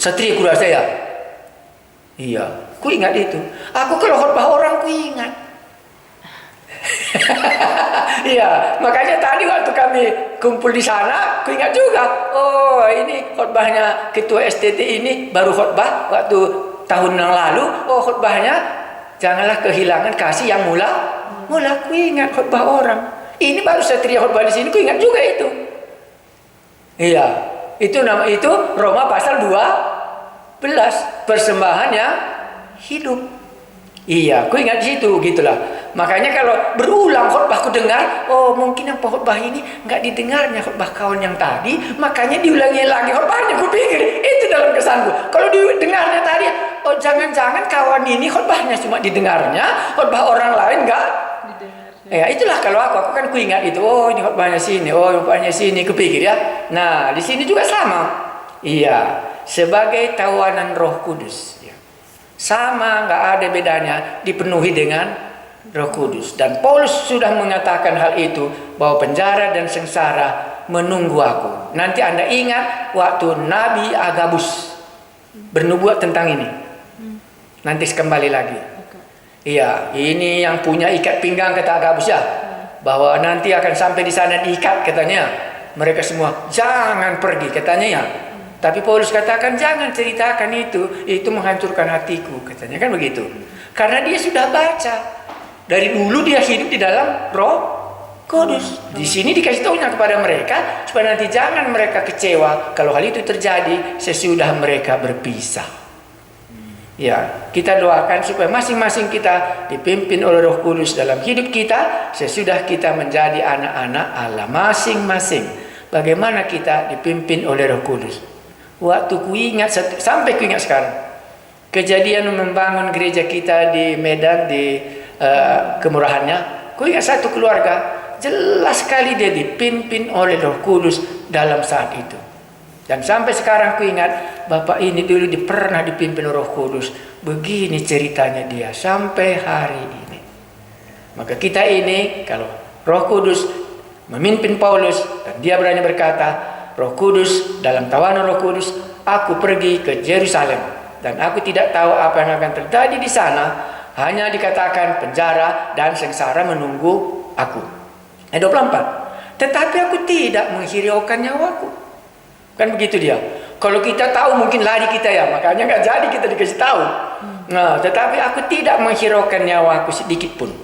Satria kurasa ya. Iya, ku ingat itu. Aku kalau khotbah orang ku ingat. Iya, makanya tadi waktu kami kumpul di sana, ku ingat juga. Oh, ini khotbahnya ketua STT ini baru khotbah waktu tahun yang lalu. Oh, khotbahnya janganlah kehilangan kasih yang mula. Ku ingat khotbah orang. Ini baru Satria khotbah di sini, ku ingat juga itu. Iya, itu nama itu Roma pasal 12, persembahan yang hidup. Iya, ku ingat di situ gitulah. Makanya kalau berulang khotbah ku dengar, oh mungkin yang khotbah ini nggak didengarnya khotbah kawan yang tadi, makanya diulangi lagi khotbahnya. Ku pikir itu dalam kesanku. Kalau didengarnya tadi, oh jangan-jangan kawan ini khotbahnya cuma didengarnya, khotbah orang lain nggak didengarnya. Ya itulah kalau aku kan ku ingat itu. Oh ini khotbahnya sini, oh khotbahnya sini. Ku pikir ya. Nah di sini juga sama. Iya, sebagai tawanan Roh Kudus. Ya. Sama, nggak ada bedanya, dipenuhi dengan Roh Kudus. Dan Paulus sudah mengatakan hal itu, bahwa penjara dan sengsara menunggu aku. Nanti Anda ingat waktu Nabi Agabus bernubuat tentang ini. Nanti kembali lagi. Iya, ini yang punya ikat pinggang kata Agabus ya, bahwa nanti akan sampai di sana diikat katanya. Mereka semua jangan pergi katanya ya. Tapi Paulus katakan jangan ceritakan itu menghancurkan hatiku katanya kan begitu. Karena dia sudah baca. Dari dulu dia hidup di dalam Roh Kudus. Di sini dikasih tahunya kepada mereka supaya nanti jangan mereka kecewa kalau hal itu terjadi sesudah mereka berpisah. Ya, kita doakan supaya masing-masing kita dipimpin oleh Roh Kudus dalam hidup kita sesudah kita menjadi anak-anak Allah masing-masing. Bagaimana kita dipimpin oleh Roh Kudus? Waktu ku ingat sampai ku ingat sekarang kejadian membangun gereja kita di Medan di kemurahannya, ku ingat satu keluarga jelas sekali dia dipimpin oleh Roh Kudus dalam saat itu. Dan sampai sekarang ku ingat, Bapak ini dulu pernah dipimpin Roh Kudus. Begini ceritanya dia sampai hari ini. Maka kita ini, kalau Roh Kudus memimpin Paulus dan dia berani berkata, Roh Kudus, dalam tawanan Roh Kudus, aku pergi ke Yerusalem dan aku tidak tahu apa yang akan terjadi di sana. Hanya dikatakan penjara dan sengsara menunggu aku. Ayat 24. Tetapi aku tidak menghiraukan nyawaku. Kan begitu dia. Kalau kita tahu mungkin lari kita ya, makanya nggak jadi kita dikasih tahu. Nah, tetapi aku tidak menghiraukan nyawaku sedikit pun.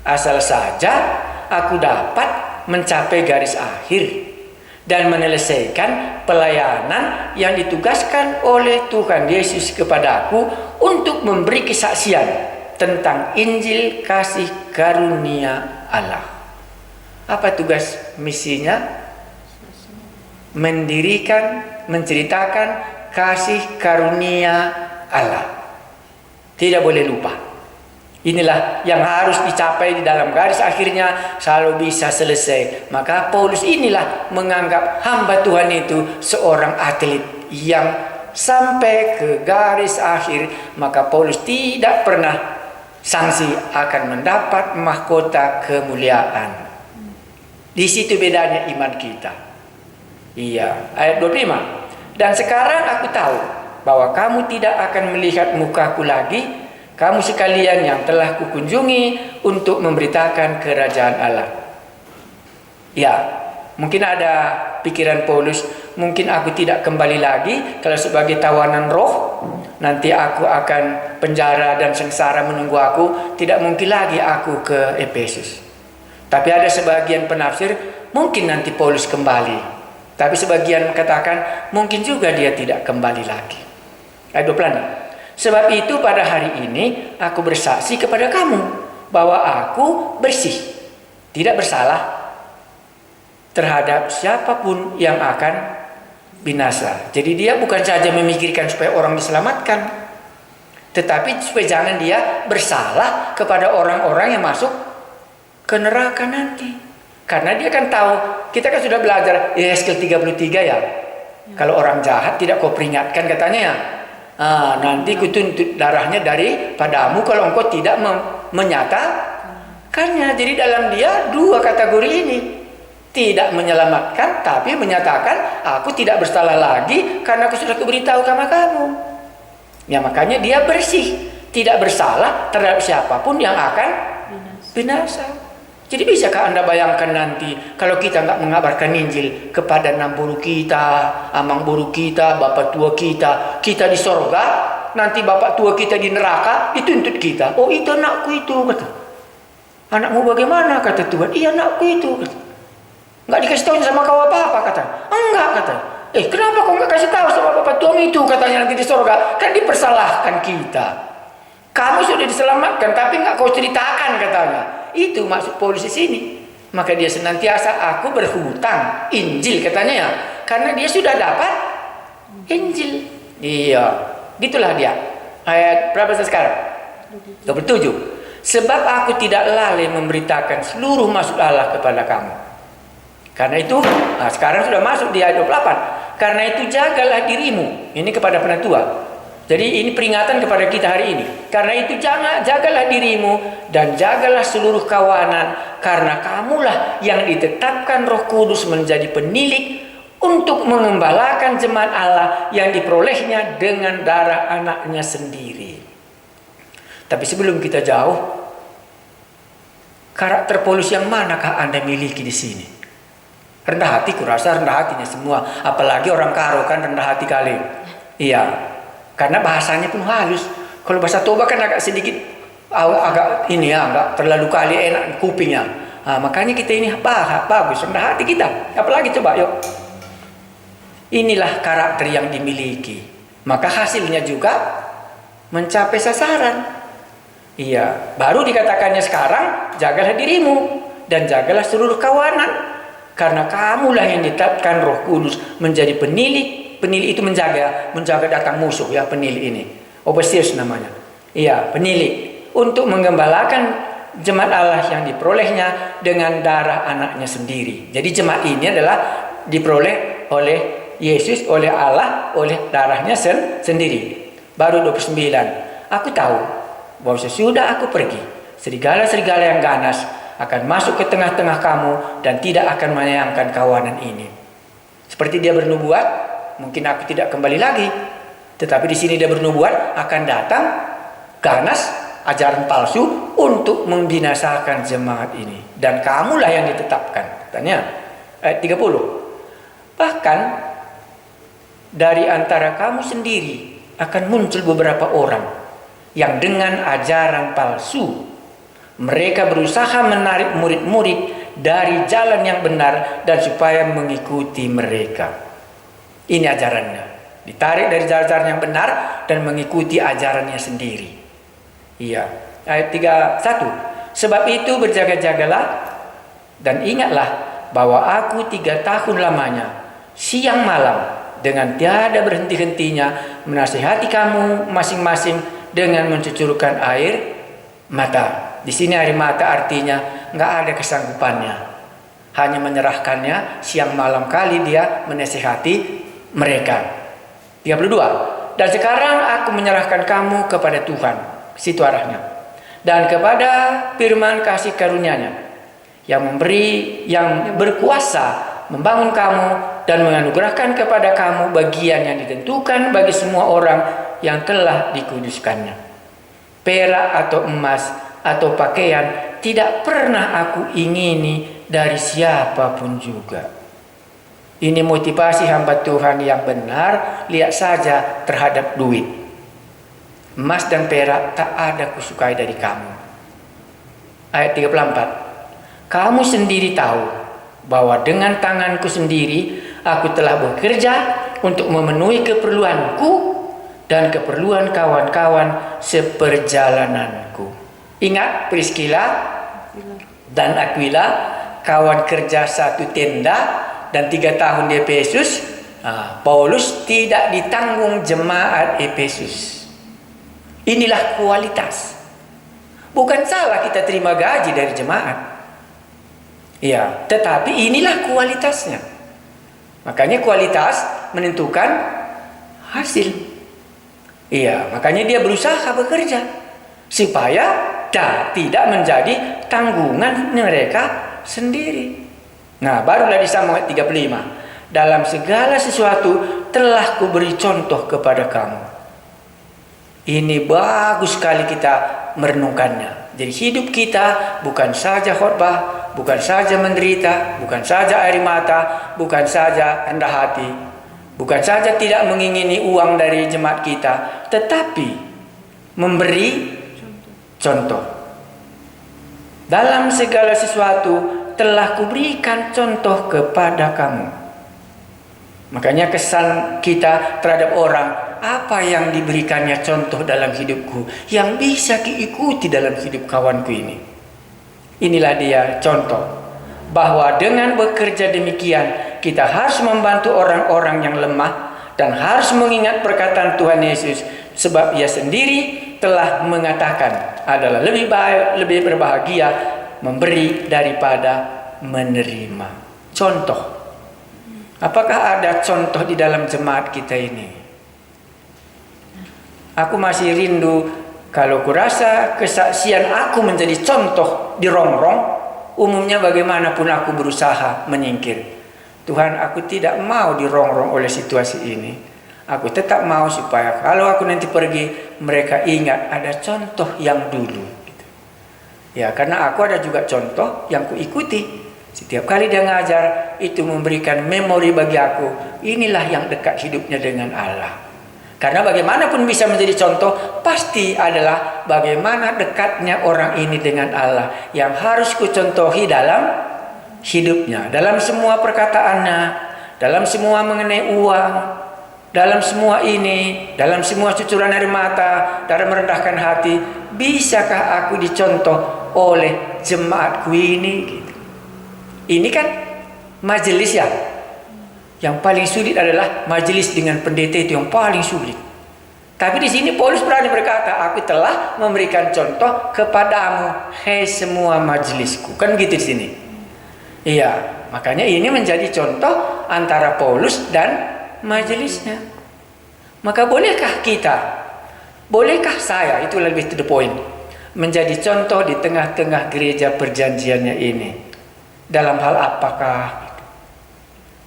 Asal saja aku dapat mencapai garis akhir dan menyelesaikan pelayanan yang ditugaskan oleh Tuhan Yesus kepadaku untuk memberi kesaksian tentang Injil kasih karunia Allah. Apa tugas misinya? Menceritakan kasih karunia Allah. Tidak boleh lupa. Inilah yang harus dicapai di dalam garis akhirnya selalu bisa selesai. Maka Paulus inilah menganggap hamba Tuhan itu seorang atlet yang sampai ke garis akhir. Maka Paulus tidak pernah sanksi akan mendapat mahkota kemuliaan. Di situ bedanya iman kita. Iya, ayat 25. Dan sekarang aku tahu bahwa kamu tidak akan melihat mukaku lagi, kamu sekalian yang telah kukunjungi untuk memberitakan kerajaan Allah. Ya, mungkin ada pikiran Paulus, mungkin aku tidak kembali lagi kalau sebagai tawanan roh, nanti aku akan penjara dan sengsara menunggu aku, tidak mungkin lagi aku ke Efesus. Tapi ada sebagian penafsir, mungkin nanti Paulus kembali. Tapi sebagian katakan mungkin juga dia tidak kembali lagi. Ayat 26. Sebab itu pada hari ini aku bersaksi kepada kamu bahwa aku bersih, tidak bersalah terhadap siapapun yang akan binasa. Jadi dia bukan saja memikirkan supaya orang diselamatkan, tetapi supaya jangan dia bersalah kepada orang-orang yang masuk ke neraka nanti. Karena dia kan tahu, kita kan sudah belajar Yeskel 33 ya. Kalau orang jahat tidak kau peringatkan katanya ya. Nanti kutuntut darahnya daripadamu kalau engkau tidak menyatakannya. Jadi dalam dia dua kategori ini. Tidak menyelamatkan tapi menyatakan aku tidak bersalah lagi karena aku sudah kuberitahu sama kamu. Ya makanya dia bersih, tidak bersalah terhadap siapapun yang akan binasa. Jadi bisakah Anda bayangkan nanti kalau kita nggak mengabarkan Injil kepada enam guru kita, amang guru kita, bapak tua kita, kita di sorga, nanti bapak tua kita di neraka dituntut kita. Oh itu anakku itu kata. Anakmu bagaimana kata Tuhan? Iya anakku itu kata. Nggak dikasih tahu sama kau apa-apa kata. Enggak kata. Kenapa kau nggak kasih tahu sama bapak tua itu katanya nanti di sorga? Kan dipersalahkan kita. Kamu sudah diselamatkan tapi nggak kau ceritakan katanya. Itu maksud Paulus di sini. Maka dia senantiasa aku berhutang Injil katanya ya. Karena dia sudah dapat Injil. Iya, gitulah dia. Ayat berapa sekarang? 27. Sebab aku tidak lalai memberitakan seluruh maksud Allah kepada kamu. Karena itu, sekarang sudah masuk di ayat 28. Karena itu jagalah dirimu. Ini kepada penatua. Jadi ini peringatan kepada kita hari ini. Karena itu jagalah dirimu dan jagalah seluruh kawanan. Karena kamulah yang ditetapkan Roh Kudus menjadi penilik untuk mengembalakan jemaat Allah yang diperolehnya dengan darah anaknya sendiri. Tapi sebelum kita jauh, karakter Paulus yang manakah Anda miliki di sini? Rendah hati, kurasa rendah hatinya semua. Apalagi orang Karo kan rendah hati kali. Iya. Karena bahasanya pun halus. Kalau bahasa Toba kan agak sedikit agak terlalu kali enak kupingnya. Makanya kita ini bagus rendah hati kita. Apalagi coba yuk. Inilah karakter yang dimiliki. Maka hasilnya juga mencapai sasaran. Iya, baru dikatakannya sekarang jagalah dirimu dan jagalah seluruh kawanan. Karena kamulah yang ditetapkan Roh Kudus menjadi penilik. Penilik itu menjaga datang musuh ya, penilik ini. Overseers namanya. Iya, penilik. Untuk mengembalakan jemaat Allah yang diperolehnya dengan darah anaknya sendiri. Jadi jemaat ini adalah diperoleh oleh Yesus, oleh Allah, oleh darahnya sendiri. Baru 29. Aku tahu bahwa sesudah aku pergi, serigala-serigala yang ganas akan masuk ke tengah-tengah kamu dan tidak akan menyayangkan kawanan ini. Seperti dia bernubuat, mungkin aku tidak kembali lagi. Tetapi di sini dia bernubuat akan datang ganas ajaran palsu untuk membinasakan jemaat ini. Dan kamulah yang ditetapkan. Katanya ayat 30. Bahkan dari antara kamu sendiri akan muncul beberapa orang yang dengan ajaran palsu mereka berusaha menarik murid-murid dari jalan yang benar dan supaya mengikuti mereka. Ini ajarannya. Ditarik dari jalan yang benar dan mengikuti ajarannya sendiri. Iya. Ayat 31. Sebab itu berjaga-jagalah dan ingatlah bahwa aku 3 tahun lamanya siang malam dengan tiada berhenti-hentinya menasihati kamu masing-masing dengan mencucurkan air mata. Di sini air mata artinya nggak ada kesanggupannya, hanya menyerahkannya siang malam kali dia menasihati mereka. 32. Dan sekarang aku menyerahkan kamu kepada Tuhan, situ arahnya, dan kepada firman kasih karunia-Nya yang berkuasa membangun kamu dan menganugerahkan kepada kamu bagian yang ditentukan bagi semua orang yang telah dikuduskannya. Perak atau emas atau pakaian tidak pernah aku ingini dari siapapun juga. Ini motivasi hamba Tuhan yang benar. Lihat saja terhadap duit. Emas dan perak tak ada kusukai dari kamu. Ayat 34. Kamu sendiri tahu bahwa dengan tanganku sendiri aku telah bekerja untuk memenuhi keperluanku dan keperluan kawan-kawan seperjalananku. Ingat Priscilla dan Aquila, kawan kerja satu tenda dan 3 tahun di Efesus. Paulus tidak ditanggung jemaat Efesus. Inilah kualitas. Bukan salah kita terima gaji dari jemaat. Ya, tetapi inilah kualitasnya. Makanya kualitas menentukan hasil. Iya, makanya dia berusaha bekerja supaya tidak menjadi tanggungan mereka sendiri. Nah, barulah disambung ayat 35. Dalam segala sesuatu telah kuberi contoh kepada kamu. Ini bagus sekali kita merenungkannya. Jadi hidup kita bukan saja khotbah, bukan saja menderita, bukan saja air mata, bukan saja rendah hati, bukan saja tidak mengingini uang dari jemaat kita, tetapi memberi contoh. Dalam segala sesuatu telah kuberikan contoh kepada kamu. Makanya kesan kita terhadap orang, apa yang diberikannya contoh dalam hidupku yang bisa diikuti dalam hidup kawanku ini. Inilah dia contoh bahwa dengan bekerja demikian kita harus membantu orang-orang yang lemah dan harus mengingat perkataan Tuhan Yesus, sebab Ia sendiri telah mengatakan adalah lebih baik, lebih berbahagia memberi daripada menerima. Contoh. Apakah ada contoh di dalam jemaat kita ini? Aku masih rindu kalau kurasa kesaksian aku menjadi contoh di rongrong, umumnya bagaimanapun aku berusaha menyingkir. Tuhan, aku tidak mau dirongrong oleh situasi ini. Aku tetap mau supaya kalau aku nanti pergi, mereka ingat ada contoh yang dulu. Ya, karena aku ada juga contoh yang kuikuti. Setiap kali dia ngajar, itu memberikan memori bagi aku. Inilah yang dekat hidupnya dengan Allah. Karena bagaimanapun bisa menjadi contoh, pasti adalah bagaimana dekatnya orang ini dengan Allah yang harus kucontohi dalam hidupnya, dalam semua perkataannya, dalam semua mengenai uang, dalam semua ini, dalam semua cucuran air mata, dalam merendahkan hati. Bisakah aku dicontoh oleh jemaatku ini? Ini kan majelis ya. Yang paling sulit adalah majelis dengan pendeta, itu yang paling sulit. Tapi di sini Paulus berani berkata, aku telah memberikan contoh kepadamu, hei semua majelisku. Kan gitu di sini. Iya, makanya ini menjadi contoh antara Paulus dan majelisnya. Maka bolehkah kita, bolehkah saya, itu lebih to the point, menjadi contoh di tengah-tengah gereja perjanjiannya ini? Dalam hal apakah?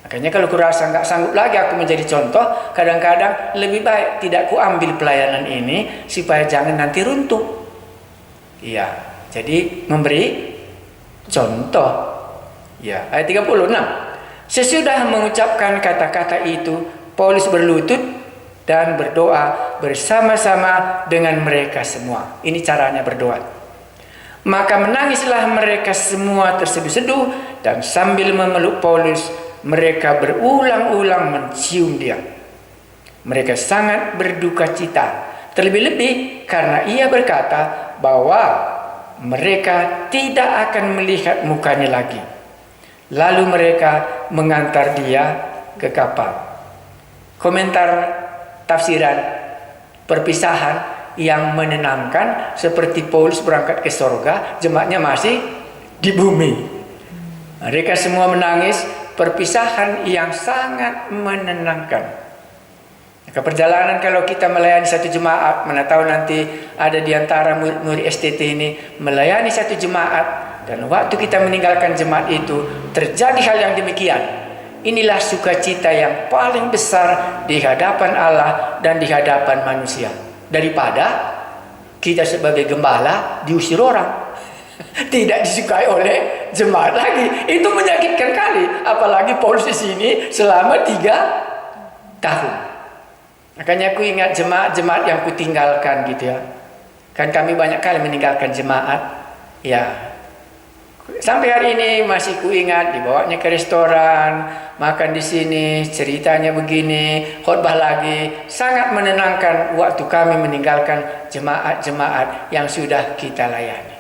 Makanya kalau kurasa nggak sanggup lagi aku menjadi contoh, kadang-kadang lebih baik tidak kuambil pelayanan ini supaya jangan nanti runtuh. Iya, jadi memberi contoh. Ya, ayat 36. Sesudah mengucapkan kata-kata itu, Paulus berlutut dan berdoa bersama-sama dengan mereka semua. Ini caranya berdoa. Maka menangislah mereka semua terseduh-seduh, dan sambil memeluk Paulus, mereka berulang-ulang mencium dia. Mereka sangat berduka cita, terlebih-lebih karena ia berkata bahwa mereka tidak akan melihat mukanya lagi. Lalu mereka mengantar dia ke kapal. Komentar tafsiran perpisahan yang menenangkan, seperti Paulus berangkat ke sorga, jemaatnya masih di bumi. Mereka semua menangis. Perpisahan yang sangat menenangkan. Maka perjalanan kalau kita melayani satu jemaat, mana tahu nanti ada di antara murid-murid STT ini melayani satu jemaat, dan waktu kita meninggalkan jemaat itu terjadi hal yang demikian. Inilah sukacita yang paling besar di hadapan Allah dan di hadapan manusia, daripada kita sebagai gembala diusir orang, tidak disukai oleh jemaat lagi. Itu menyakitkan kali. Apalagi Paulus di sini selama 3 tahun. Makanya aku ingat jemaat-jemaat yang kutinggalkan gitu ya. Kan kami banyak kali meninggalkan jemaat. Ya, sampai hari ini masih kuingat, dibawanya ke restoran, makan di sini, ceritanya begini, khotbah lagi. Sangat menenangkan waktu kami meninggalkan jemaat-jemaat yang sudah kita layani.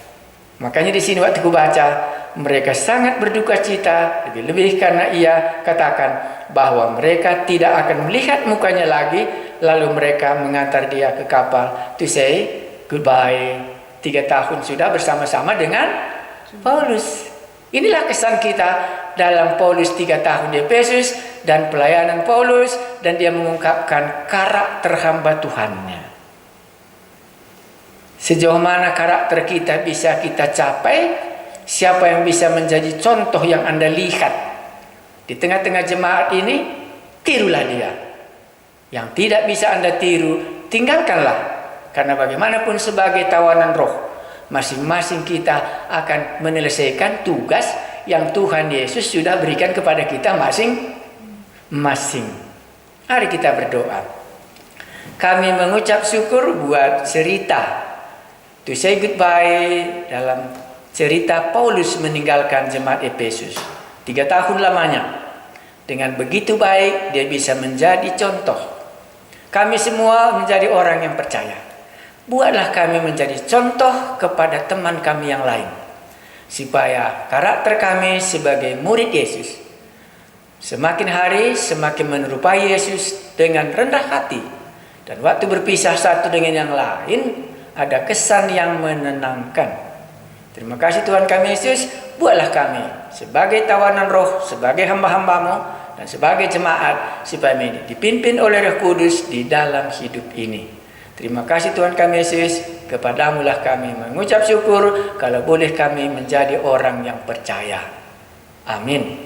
Makanya di sini waktu ku baca, mereka sangat berduka cita, lebih-lebih karena ia katakan bahwa mereka tidak akan melihat mukanya lagi, lalu mereka mengantar dia ke kapal to say goodbye. 3 tahun sudah bersama-sama dengan Paulus. Inilah kesan kita dalam Paulus 3 tahun di Efesus dan pelayanan Paulus, dan dia mengungkapkan karakter hamba Tuhannya. Sejauh mana karakter kita bisa kita capai? Siapa yang bisa menjadi contoh yang Anda lihat di tengah-tengah jemaat ini? Tirulah dia. Yang tidak bisa Anda tiru, tinggalkanlah. Karena bagaimanapun sebagai tawanan roh, masing-masing kita akan menyelesaikan tugas yang Tuhan Yesus sudah berikan kepada kita masing-masing. Mari kita berdoa. Kami mengucap syukur buat cerita to say goodbye dalam cerita Paulus meninggalkan jemaat Efesus 3 tahun lamanya. Dengan begitu baik dia bisa menjadi contoh. Kami semua menjadi orang yang percaya. Buatlah kami menjadi contoh kepada teman kami yang lain, supaya karakter kami sebagai murid Yesus semakin hari semakin menyerupai Yesus dengan rendah hati. Dan waktu berpisah satu dengan yang lain, ada kesan yang menenangkan. Terima kasih Tuhan kami Yesus, buatlah kami sebagai tawanan roh, sebagai hamba-hambamu, dan sebagai jemaat, supaya kami dipimpin oleh Roh Kudus di dalam hidup ini. Terima kasih Tuhan kami Yesus, kepadamu-lah kami mengucap syukur, kalau boleh kami menjadi orang yang percaya. Amin.